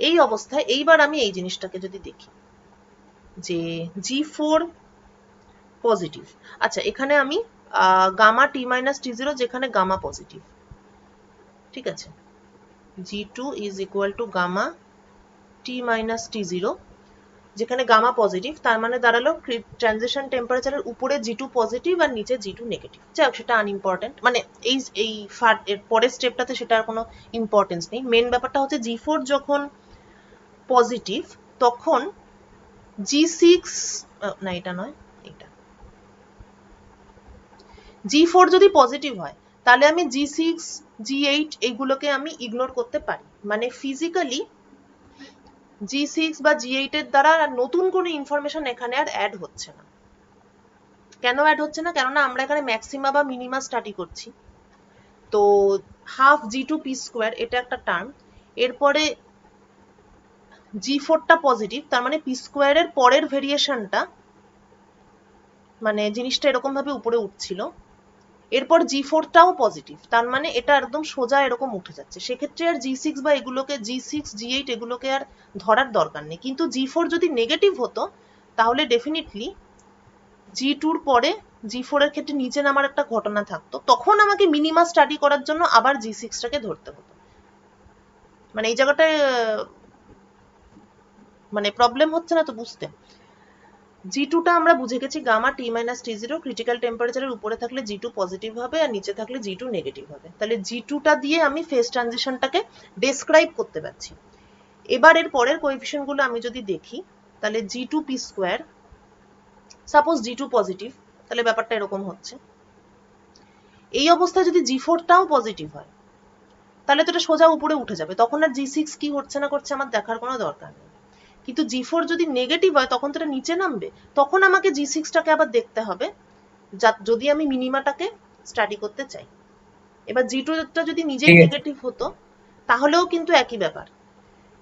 A: এই অবস্থায় এইবার আমি এই জিনিসটাকে যদি দেখি যে G4 পজিটিভ, আচ্ছা এখানে আমি গামা T মাইনাস T0 যেখানে গামা পজিটিভ, ঠিক আছে, G2 is equal to gamma T minus T0 যেখানে গামা পজিটিভ, তার মানে দাঁড়ালো ট্রানজিশন টেম্পারেচারের উপরে G2 পজিটিভ আর নিচে G2 নেগেটিভ। যাই হোক সেটা আনইম্পর্টেন্ট, মানে এই এর পরের স্টেপটাতে সেটার কোনো ইম্পর্টেন্স নেই। মেন ব্যাপারটা হচ্ছে G4 যখন পজিটিভ তখন G6 না এটা নয়, এটা G4 যদি পজিটিভ হয় তাহলে আমি G6 G8 এইগুলোকে আমি ইগনোর করতে পারি, মানে ফিজিক্যালি G6 বা G8 এর দ্বারা নতুন কোনো ইনফরমেশন এখানে আর অ্যাড হচ্ছে না। কেন অ্যাড হচ্ছে না? কেননা আমরা এখানে ম্যাক্সিমা বা মিনিমা স্টাডি করছি। তো হাফ G2 পি স্কোয়ার এটা একটা টার্ম, এরপরে G4টা পজিটিভ, তার মানে পি স্কোয়ারের পরের ভেরিয়েশনটা, মানে জিনিসটা এরকম ভাবে উপরে উঠছিল, এরপর G4টাও পজিটিভ, তার মানে এটা একদম সোজা এরকম উঠে যাচ্ছে। সেক্ষেত্রে আর G6 বা এগুলোকে G6 G8 এগুলোকে আর ধরার দরকার নেই। কিন্তু G4 যদি নেগেটিভ হতো তাহলে ডেফিনেটলি G2র পরে G4 এর ক্ষেত্রে নিচে নামার একটা ঘটনা থাকতো, তখন আমাকে মিনিমা স্টাডি করার জন্য আবার G6টাকে ধরতে হতো। মানে এই জায়গাটায় মানে প্রবলেম হচ্ছে না তো বুঝতে? G2টা আমরা বুঝে গেছি gamma T minus T0, critical টেম্পারেচারের উপরে থাকলে G2 পজিটিভ হবে আর নিচে থাকলে G2 নেগেটিভ হবে। তাহলে G2টা দিয়ে আমি ফেজ ট্রানজিশনটাকে ডেসক্রাইব করতে পারছি। এবার এর পরের কোএফিসিয়েন্টগুলো আমি যদি দেখি তাহলে G2 P square, suppose G2 positive, তাহলে ব্যাপারটা এরকম হচ্ছে। এই অবস্থায় যদি G4টাও পজিটিভ হয় তাহলে তো এটা সোজা উপরে উঠে যাবে, তখন আর G6 কি হচ্ছে না করছে আমার দেখার কোনো দরকার নেই। কিন্তু G4 যদি নেগেটিভ হয় তখন তো এটা নিচে নামবে, তখন আমাকে G6টাকে আবার দেখতে হবে যদি আমি মিনিমাটাকে স্টাডি করতে চাই। এবার G2টা যদি নিজেই নেগেটিভ হতো তাহলেও কিন্তু একই ব্যাপার,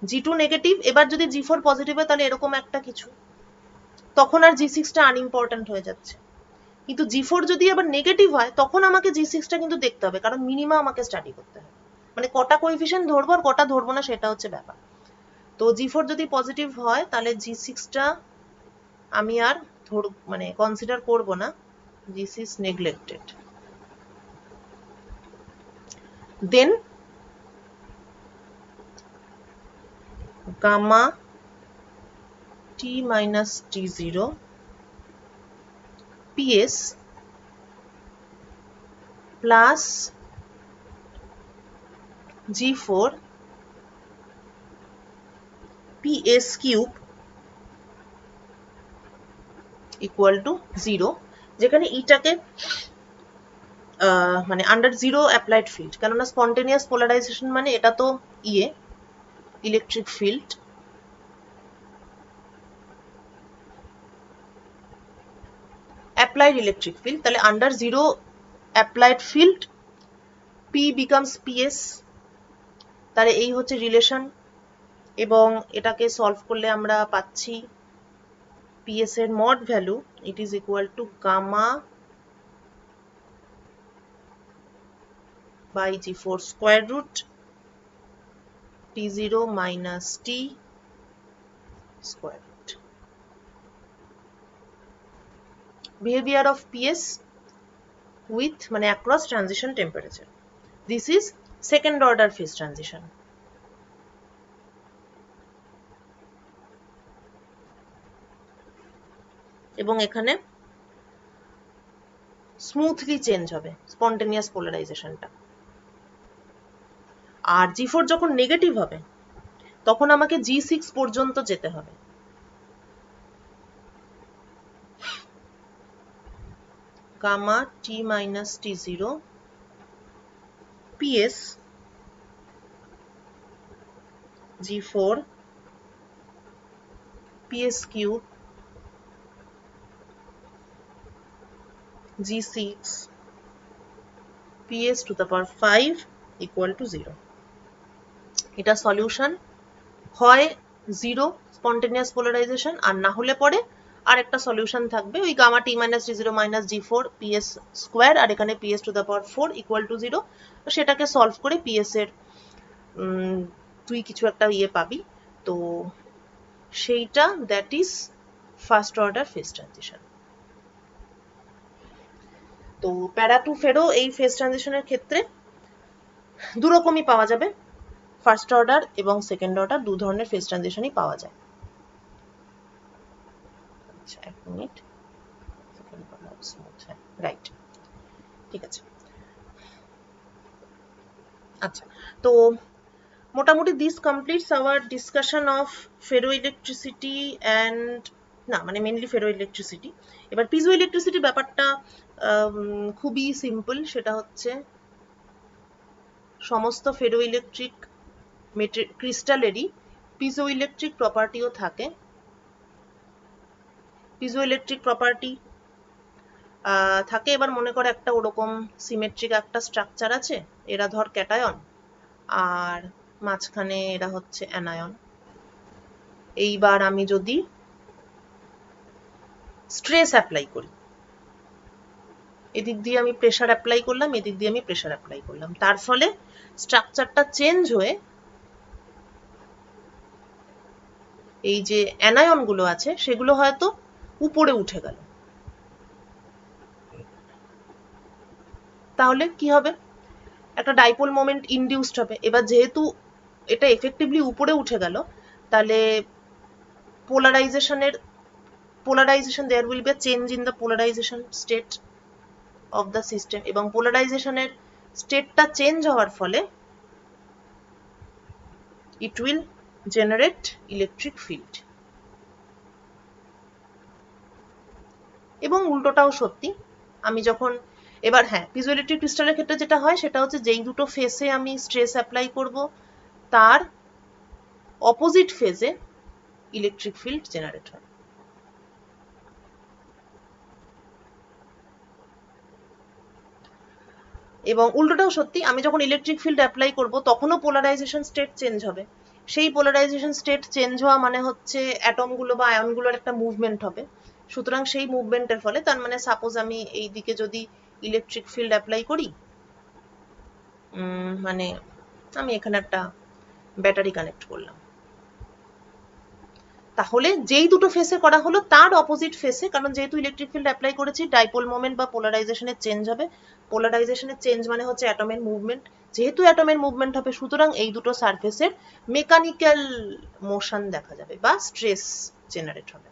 A: G2 নেগেটিভ, এবার যদি G4 পজিটিভ হয় তাহলে এরকম একটা কিছু, তখন আর G6টা আনইম্পর্টেন্ট হয়ে যাচ্ছে। কিন্তু G4 যদি আবার নেগেটিভ হয় তখন আমাকে G6টা কিন্তু দেখতে হবে, কারণ মিনিমা আমাকে স্টাডি করতে হবে। মানে কটা কোএফিসিয়েন্ট ধরবো আর কটা ধরবো না সেটা হচ্ছে ব্যাপার। তো G4 যদি পজিটিভ হয় তাহলে G6টা আমি আর মানে কনসিডার করব না, G6 neglected. Then gamma T minus T0 PS plus G4 PS cube equal to 0, যেখানে ইটাকে মানে আন্ডার জিরো অ্যাপ্লাইড ফিল্ড, কেননা স্পন্টেনিয়াস পোলারাইজেশন মানে এটা তো electric field, applied electric field, তাহলে under zero applied field P becomes PS, তাহলে এই হচ্ছে রিলেশন। এবং এটাকে সলভ করলে আমরা পাচ্ছি PS এর mod value it is equal to gamma by G4 square root T0 minus T square root. Behavior of PS with মানে across transition temperature. This is second order phase transition. এবং এখানে smoothly change হবে spontaneous পোলারাইজেশনটা। আর G4 যখন negative হবে তখন আমাকে G6 পর্যন্ত যেতে হবে। Gamma T minus T0 PS G4 PS cube G6 PS to the power 5 equal to 0. এটা সলিউশন হয় 0 স্পন্টেনিয়াস পোলারাইজেশন, আর না হলে পরে আর একটা সলিউশন থাকবে ওই gamma T minus T0 minus G4 PS square, আর এখানে PS to the power 4 equal to 0। তো সেটাকে সলভ করে PS এর তুই কিছু একটা ইয়ে পাবি, তো সেইটা that is first order phase transition. তো প্যারা টু ফেরো এই ফেজ ট্রানজিশনের ক্ষেত্রে দু রকমই পাওয়া যাবে, ফার্স্ট অর্ডার এবং সেকেন্ড অর্ডার দু ধরনের ফেজ ট্রানজিশনই পাওয়া যায়। আচ্ছা এক মিনিট, রাইট, ঠিক আছে। আচ্ছা, তো মোটামুটি this completes hour discussion of ferroelectricity and না মানে মেনলি ফেরোইলেকট্রিসিটি। এবার পিজো ইলেকট্রিসিটি ব্যাপারটা খুবই সিম্পল, সেটা হচ্ছে সমস্ত ফেরোইলেকট্রিক ক্রিস্টালেরই পিজো ইলেকট্রিক প্রপার্টিও থাকে। পিজো ইলেকট্রিক প্রপার্টি থাকে, এবার মনে করে একটা ওরকম সিমেট্রিক একটা স্ট্রাকচার আছে, এরা ধর ক্যাটায়ন আর মাঝখানে এরা হচ্ছে অ্যানায়ন। এইবার আমি যদি স্ট্রেস অ্যাপ্লাই করি, এদিক দিয়ে আমি প্রেসার অ্যাপ্লাই করলাম, এদিক দিয়ে আমি প্রেসার অ্যাপ্লাই করলাম, তার ফলে স্ট্রাকচারটা চেঞ্জ হয়ে এই যে অ্যানায়ন গুলো আছে সেগুলো হয়তো উপরে উঠে গেল। তাহলে কি হবে, একটা ডাইপোল মোমেন্ট ইনডিউসড হবে। এবার যেহেতু এটা এফেক্টিভলি উপরে উঠে গেল, তাহলে polarization there will be a change in the polarization state of the system, এবং পোলারাইজেশনের স্টেটটা চেঞ্জ হওয়ার ফলে it will generate electric field. এবং উল্টোটাও সত্যি, আমি যখন এবার হ্যাঁ পিজোইলেকট্রিক ক্রিস্টালের ক্ষেত্রে যেটা হয় সেটা হচ্ছে যেই দুটো ফেসে আমি স্ট্রেস অ্যাপ্লাই করব তার অপোজিট ফেজে ইলেকট্রিক ফিল্ড জেনারেট হয়। এবং উল্টোটাও সত্যি, আমি যখন ইলেকট্রিক ফিল্ড অ্যাপ্লাই করব তখনও পোলারাইজেশন স্টেট চেঞ্জ হবে। সেই পোলারাইজেশন স্টেট চেঞ্জ হওয়া মানে হচ্ছে অ্যাটমগুলো বা আয়নগুলোর একটা মুভমেন্ট হবে। সুতরাং সেই মুভমেন্টের ফলে, তার মানে সাপোজ আমি এই দিকে যদি ইলেকট্রিক ফিল্ড অ্যাপ্লাই করি, মানে আমি এখানে একটা ব্যাটারি কানেক্ট করলাম, তাহলে যেই দুটো ফেসে করা হলো তার অপোজিট ফেসে, কারণ যেহেতু ইলেকট্রিক ফিল্ড অ্যাপ্লাই করেছি ডাইপোল মোমেন্ট বা পোলারাইজেশনের চেঞ্জ হবে। পোলারাইজেশনের চেঞ্জ মানে হচ্ছে অ্যাটমের মুভমেন্ট, যেহেতু অ্যাটমের মুভমেন্ট হবে সুতরাং এই দুটো সারফেসের মেকানিক্যাল মোশন দেখা যাবে বা স্ট্রেস জেনারেট হবে।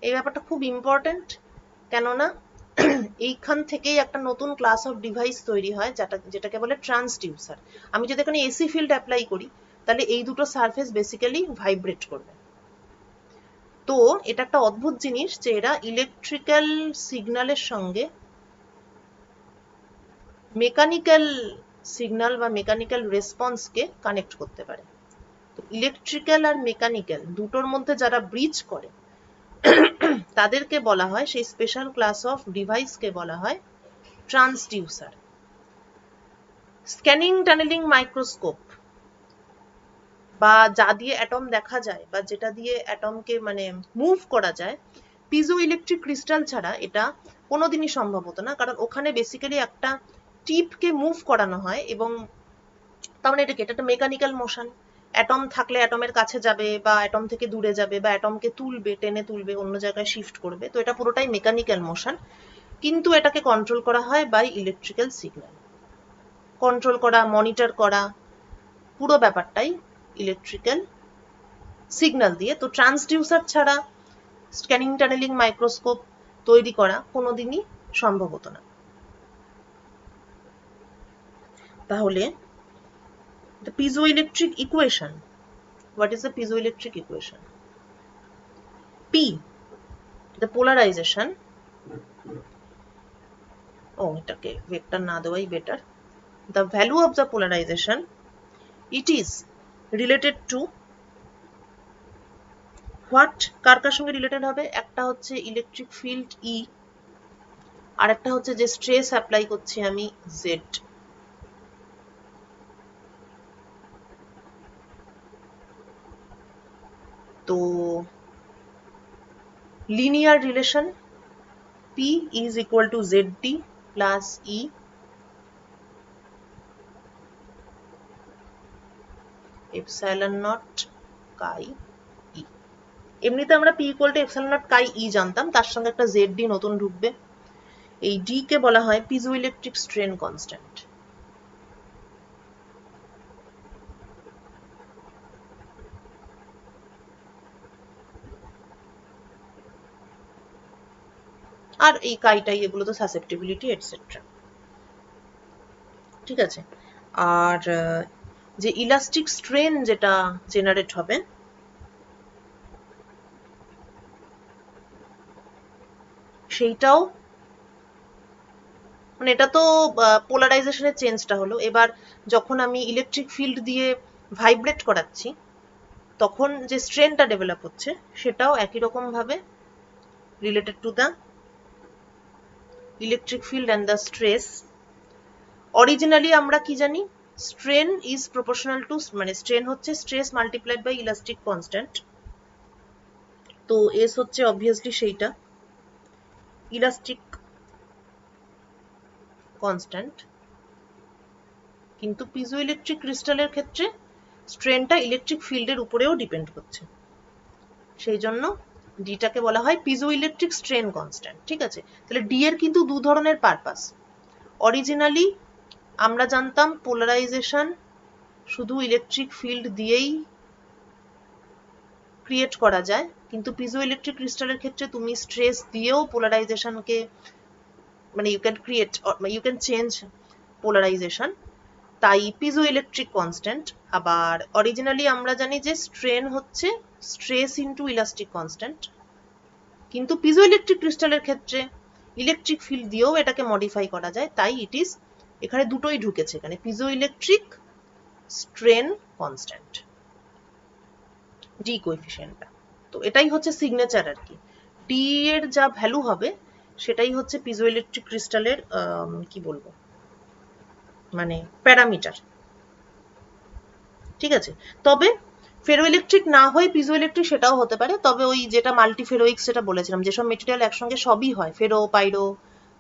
A: এই ব্যাপারটা খুব ইম্পর্টেন্ট, কেননা এইখান থেকেই একটা নতুন ক্লাস অফ ডিভাইস তৈরি হয় যেটাকে বলে ট্রান্সডিউসার। আমি যদি এখানে এসি ফিল্ড অ্যাপ্লাই করি তাহলে এই দুটো সারফেস বেসিক্যালি ভাইব্রেট করবে। তো এটা একটা অদ্ভুত জিনিস যে এরা ইলেকট্রিক্যাল সিগন্যালের সঙ্গে মেকানিক্যাল সিগন্যাল বা মেকানিক্যাল রেসপন্সকে কানেক্ট করতে পারে। তো ইলেকট্রিক্যাল আর মেকানিক্যাল দুটোর মধ্যে যারা ব্রিজ করে তাদেরকে বলা হয়, সেই স্পেশাল ক্লাস অফ ডিভাইসকে বলা হয় ট্রান্সডিউসার। স্ক্যানিং টানেলিং মাইক্রোস্কোপ বা যা দিয়ে অ্যাটম দেখা যায় বা যেটা দিয়ে অ্যাটমকে মানে মুভ করা যায়, পিজো ইলেকট্রিক ক্রিস্টাল ছাড়া এটা কোনোদিনই সম্ভব হতো না, কারণ ওখানে বেসিক্যালি একটা টিপকে মুভ করানো হয় এবং তার মানে এটা একটা মেকানিক্যাল মোশন। অ্যাটম থাকলে অ্যাটমের কাছে যাবে বা অ্যাটম থেকে দূরে যাবে বা অ্যাটমকে তুলবে, টেনে তুলবে, অন্য জায়গায় শিফট করবে, তো এটা পুরোটাই মেকানিক্যাল মোশন। কিন্তু এটাকে কন্ট্রোল করা হয় বাই ইলেকট্রিক্যাল সিগন্যাল। কন্ট্রোল করা, মনিটর করা, পুরো ব্যাপারটাই ইলেকট্রিক্যাল সিগন্যাল দিয়ে। তো ট্রান্সডিউসার ছাড়া স্ক্যানিং টানেলিং মাইক্রোস্কোপ তৈরি করা কোনোদিনই সম্ভব হতো না। তাহলে the piezoelectric equation, what is the piezoelectric equation? P, the polarization, এটাকে ভেক্টর না দেওয়াই better, the value of the polarization, it is related to what, কার সঙ্গে রিলেটেড হবে? একটা হচ্ছে ইলেকট্রিক ফিল্ড E, আর একটা হচ্ছে যে স্ট্রেস অ্যাপ্লাই করছি আমি Z। তো linear relation P is equal to ZD plus E epsilon naught chi E। এমনিতে আমরা P equal to epsilon naught chi E জানতাম, তার সঙ্গে একটা ZD নতুন ঢুকবে। এই D কে বলা হয় পিজোইলেকট্রিক স্ট্রেন কনস্ট্যান্ট। আর এই কাইটাই এগুলো তো সাসেপ্টিবিলিটি এটসেট্রা। ঠিক আছে, আর যে ইলাস্টিক স্ট্রেন যেটা জেনারেট হবে সেইটাও, মানে এটা তো পোলারাইজেশনের চেঞ্জটা হলো। এবার যখন আমি ইলেকট্রিক ফিল্ড দিয়ে ভাইব্রেট করাচ্ছি তখন যে স্ট্রেনটা ডেভেলপ হচ্ছে সেটাও একই রকম ভাবে related to the electric field and the stress. Originally আমরা কি জানি? স্ট্রেন ইজ প্রপোর্শনাল টু, মানে স্ট্রেন হচ্ছে stress multiplied by elastic constant. তো এস হচ্ছে অবভিয়াসলি সেইটা ইলাস্টিক কনস্ট্যান্ট, কিন্তু পিজোইলেকট্রিক ক্রিস্টালের ক্ষেত্রে স্ট্রেনটা ইলেকট্রিক ফিল্ডের উপরেও ডিপেন্ড করছে, সেই জন্য ডিটাকে বলা হয় পিজোইলেকট্রিক স্ট্রেন কনস্ট্যান্ট। ঠিক আছে, তাহলে ডি এর কিন্তু দু ধরনের পারপাস। অরিজিনালি আমরা জানতাম পোলারাইজেশন শুধু ইলেকট্রিক ফিল্ড দিয়েই ক্রিয়েট করা যায়, কিন্তু পিজোইলেকট্রিক ক্রিস্টালের ক্ষেত্রে তুমি স্ট্রেস দিয়েও পোলারাইজেশনকে, মানে you can create, you can change polarization, তাই পিজোইলেকট্রিক কনস্ট্যান্ট। আবার অরিজিনালি আমরা জানি যে স্ট্রেন হচ্ছে স্ট্রেস ইনটু ইলাস্টিক কনস্ট্যান্ট, কিন্তু পিজোইলেকট্রিক ক্রিস্টালের ক্ষেত্রে ইলেকট্রিক ফিল্ড দিয়েও এটাকে মডিফাই করা যায়, তাই ইট ইজ, এখানে দুটোই ঢুকেছে, এখানে পিজোইলেকট্রিক স্ট্রেন কনস্ট্যান্ট ডি কোএফিসিয়েন্টটা। তো এটাই হচ্ছে সিগনেচার আর কি, ডি এর যা ভ্যালু হবে সেটাই হচ্ছে পিজোইলেকট্রিক ক্রিস্টালের কি বলবো, মানে প্যারামিটার। ঠিক আছে, তবে ফেরোইলেকট্রিক না হয়ে পিজোইলেকট্রিক সেটাও হতে পারে, তবে ওই যেটা মাল্টিফেরোইক সেটা বলেছিলাম, যেসব মেটেরিয়াল একসঙ্গে সবই হয়, ফেরো, পাইরো,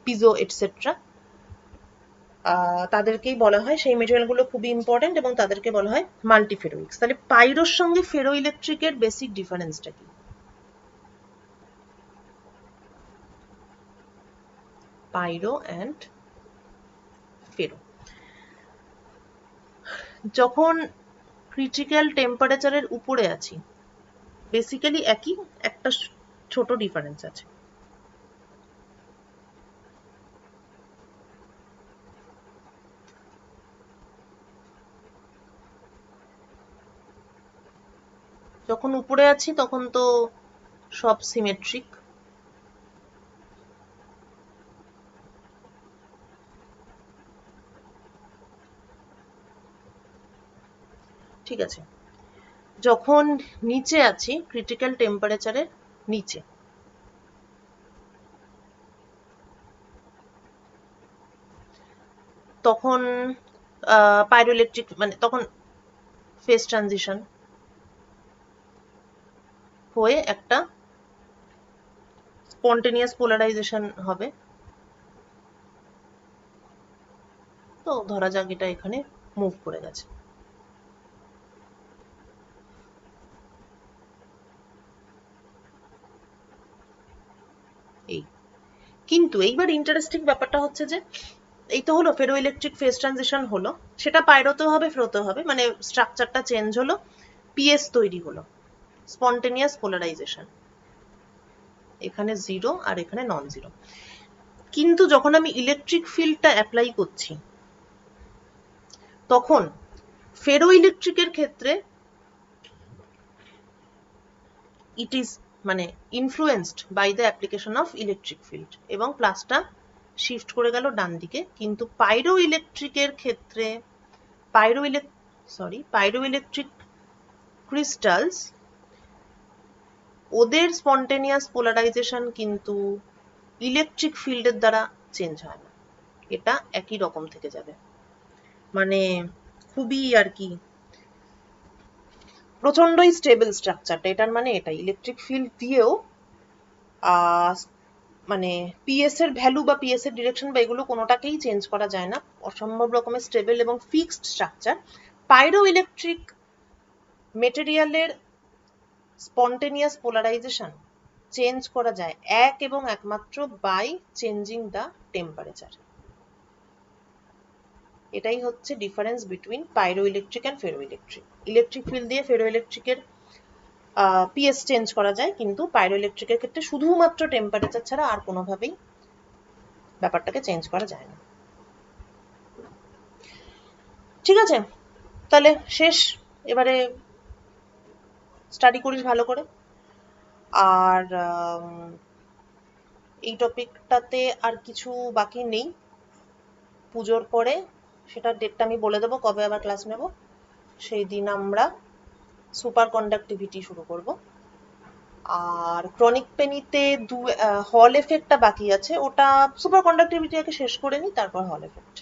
A: পিজো এটসেট্রা, তাদেরকেই বলা হয়, সেই মেটেরিয়ালগুলো খুবই ইম্পর্টেন্ট এবং তাদেরকে বলা হয় মাল্টিফেরোইক্স। তাহলে পাইরোর সঙ্গে ফেরোইলেকট্রিকের বেসিক ডিফারেন্সটা কি? পাইরো অ্যান্ড ফেরো, যখন ক্রিটিক্যাল টেম্পারেচারের উপরে আছি বেসিক্যালি একই, একটা ছোট ডিফারেন্স আছে। যখন উপরে আছি তখন তো সব সিমেট্রিক, ঠিক আছে, যখন নিচে আছি ক্রিটিক্যাল টেম্পারেচারের নিচে, তখন পাইরোইলেকট্রিক, মানে তখন ফেজ ট্রানজিশন হয়ে একটা স্পন্টেনিয়াস পোলারাইজেশন হবে। তো ধরা যাক এটা এখানে মুভ করে গেছে, এই। কিন্তু এইবার ইন্টারেস্টিং ব্যাপারটা হচ্ছে যে এই তো হলো ফেরোইলেকট্রিক ফেজ ট্রানজিশন হলো, সেটা পাইরোতেও হবে ফেরোতেও হবে, মানে স্ট্রাকচারটা চেঞ্জ হলো, পিএস তৈরি হলো, স্পন্টেনিয়াস পোলারাইজেশন, এখানে জিরো আর এখানে নন জিরো। কিন্তু যখন আমি ইলেকট্রিক ফিল্ডটা অ্যাপ্লাই করছি তখন ফেরো ইলেকট্রিকের ক্ষেত্রে ইট ইজ মানে influenced by the application of electric field, এবং প্লাসটা শিফট করে গেল ডান দিকে। কিন্তু পাইরো ইলেকট্রিকের ক্ষেত্রে পাইরো ইলেকট্রিক ক্রিস্টালস, ওদের স্পন্টেনিয়াস পোলারাইজেশন কিন্তু ইলেকট্রিক ফিল্ডের দ্বারা চেঞ্জ হয় না, এটা একই রকম থেকে যাবে। মানে খুবই আর কি প্রচন্ডই স্টেবল স্ট্রাকচারটা, এটার মানে এটা ইলেকট্রিক ফিল্ড দিয়েও মানে পিএস এর ভ্যালু বা পিএস এর ডিরেকশন বা এগুলো কোনোটাকেই চেঞ্জ করা যায় না, অসম্ভব রকমের স্টেবল এবং fixed structure. পাইরো electric মেটেরিয়ালের spontaneous polarisation change করা যায় এক এবং একমাত্র বাই চেঞ্জিং দ্য টেম্পারেচার। এটাই হচ্ছে difference between pyroelectric and ferroelectric. Electric field দিয়ে ফেরো ইলেকট্রিকের পিএস চেঞ্জ করা যায়, কিন্তু পাইরো ইলেকট্রিকের ক্ষেত্রে শুধুমাত্র টেম্পারেচার ছাড়া আর কোনোভাবেই ব্যাপারটাকে চেঞ্জ করা যায় না। ঠিক আছে, তাহলে শেষ। এবারে স্টাডি করিস ভালো করে। আর এই টপিকটাতে আর কিছু বাকি নেই। পুজোর পরে সেটার ডেটটা আমি বলে দেবো কবে আবার ক্লাস নেব, সেই দিন আমরা সুপার কন্ডাক্টিভিটি শুরু করব। আর ক্রনিক পেনিতে হল এফেক্টটা বাকি আছে, ওটা সুপার কন্ডাক্টিভিটি আগে শেষ করে নিই, তারপর হল এফেক্ট।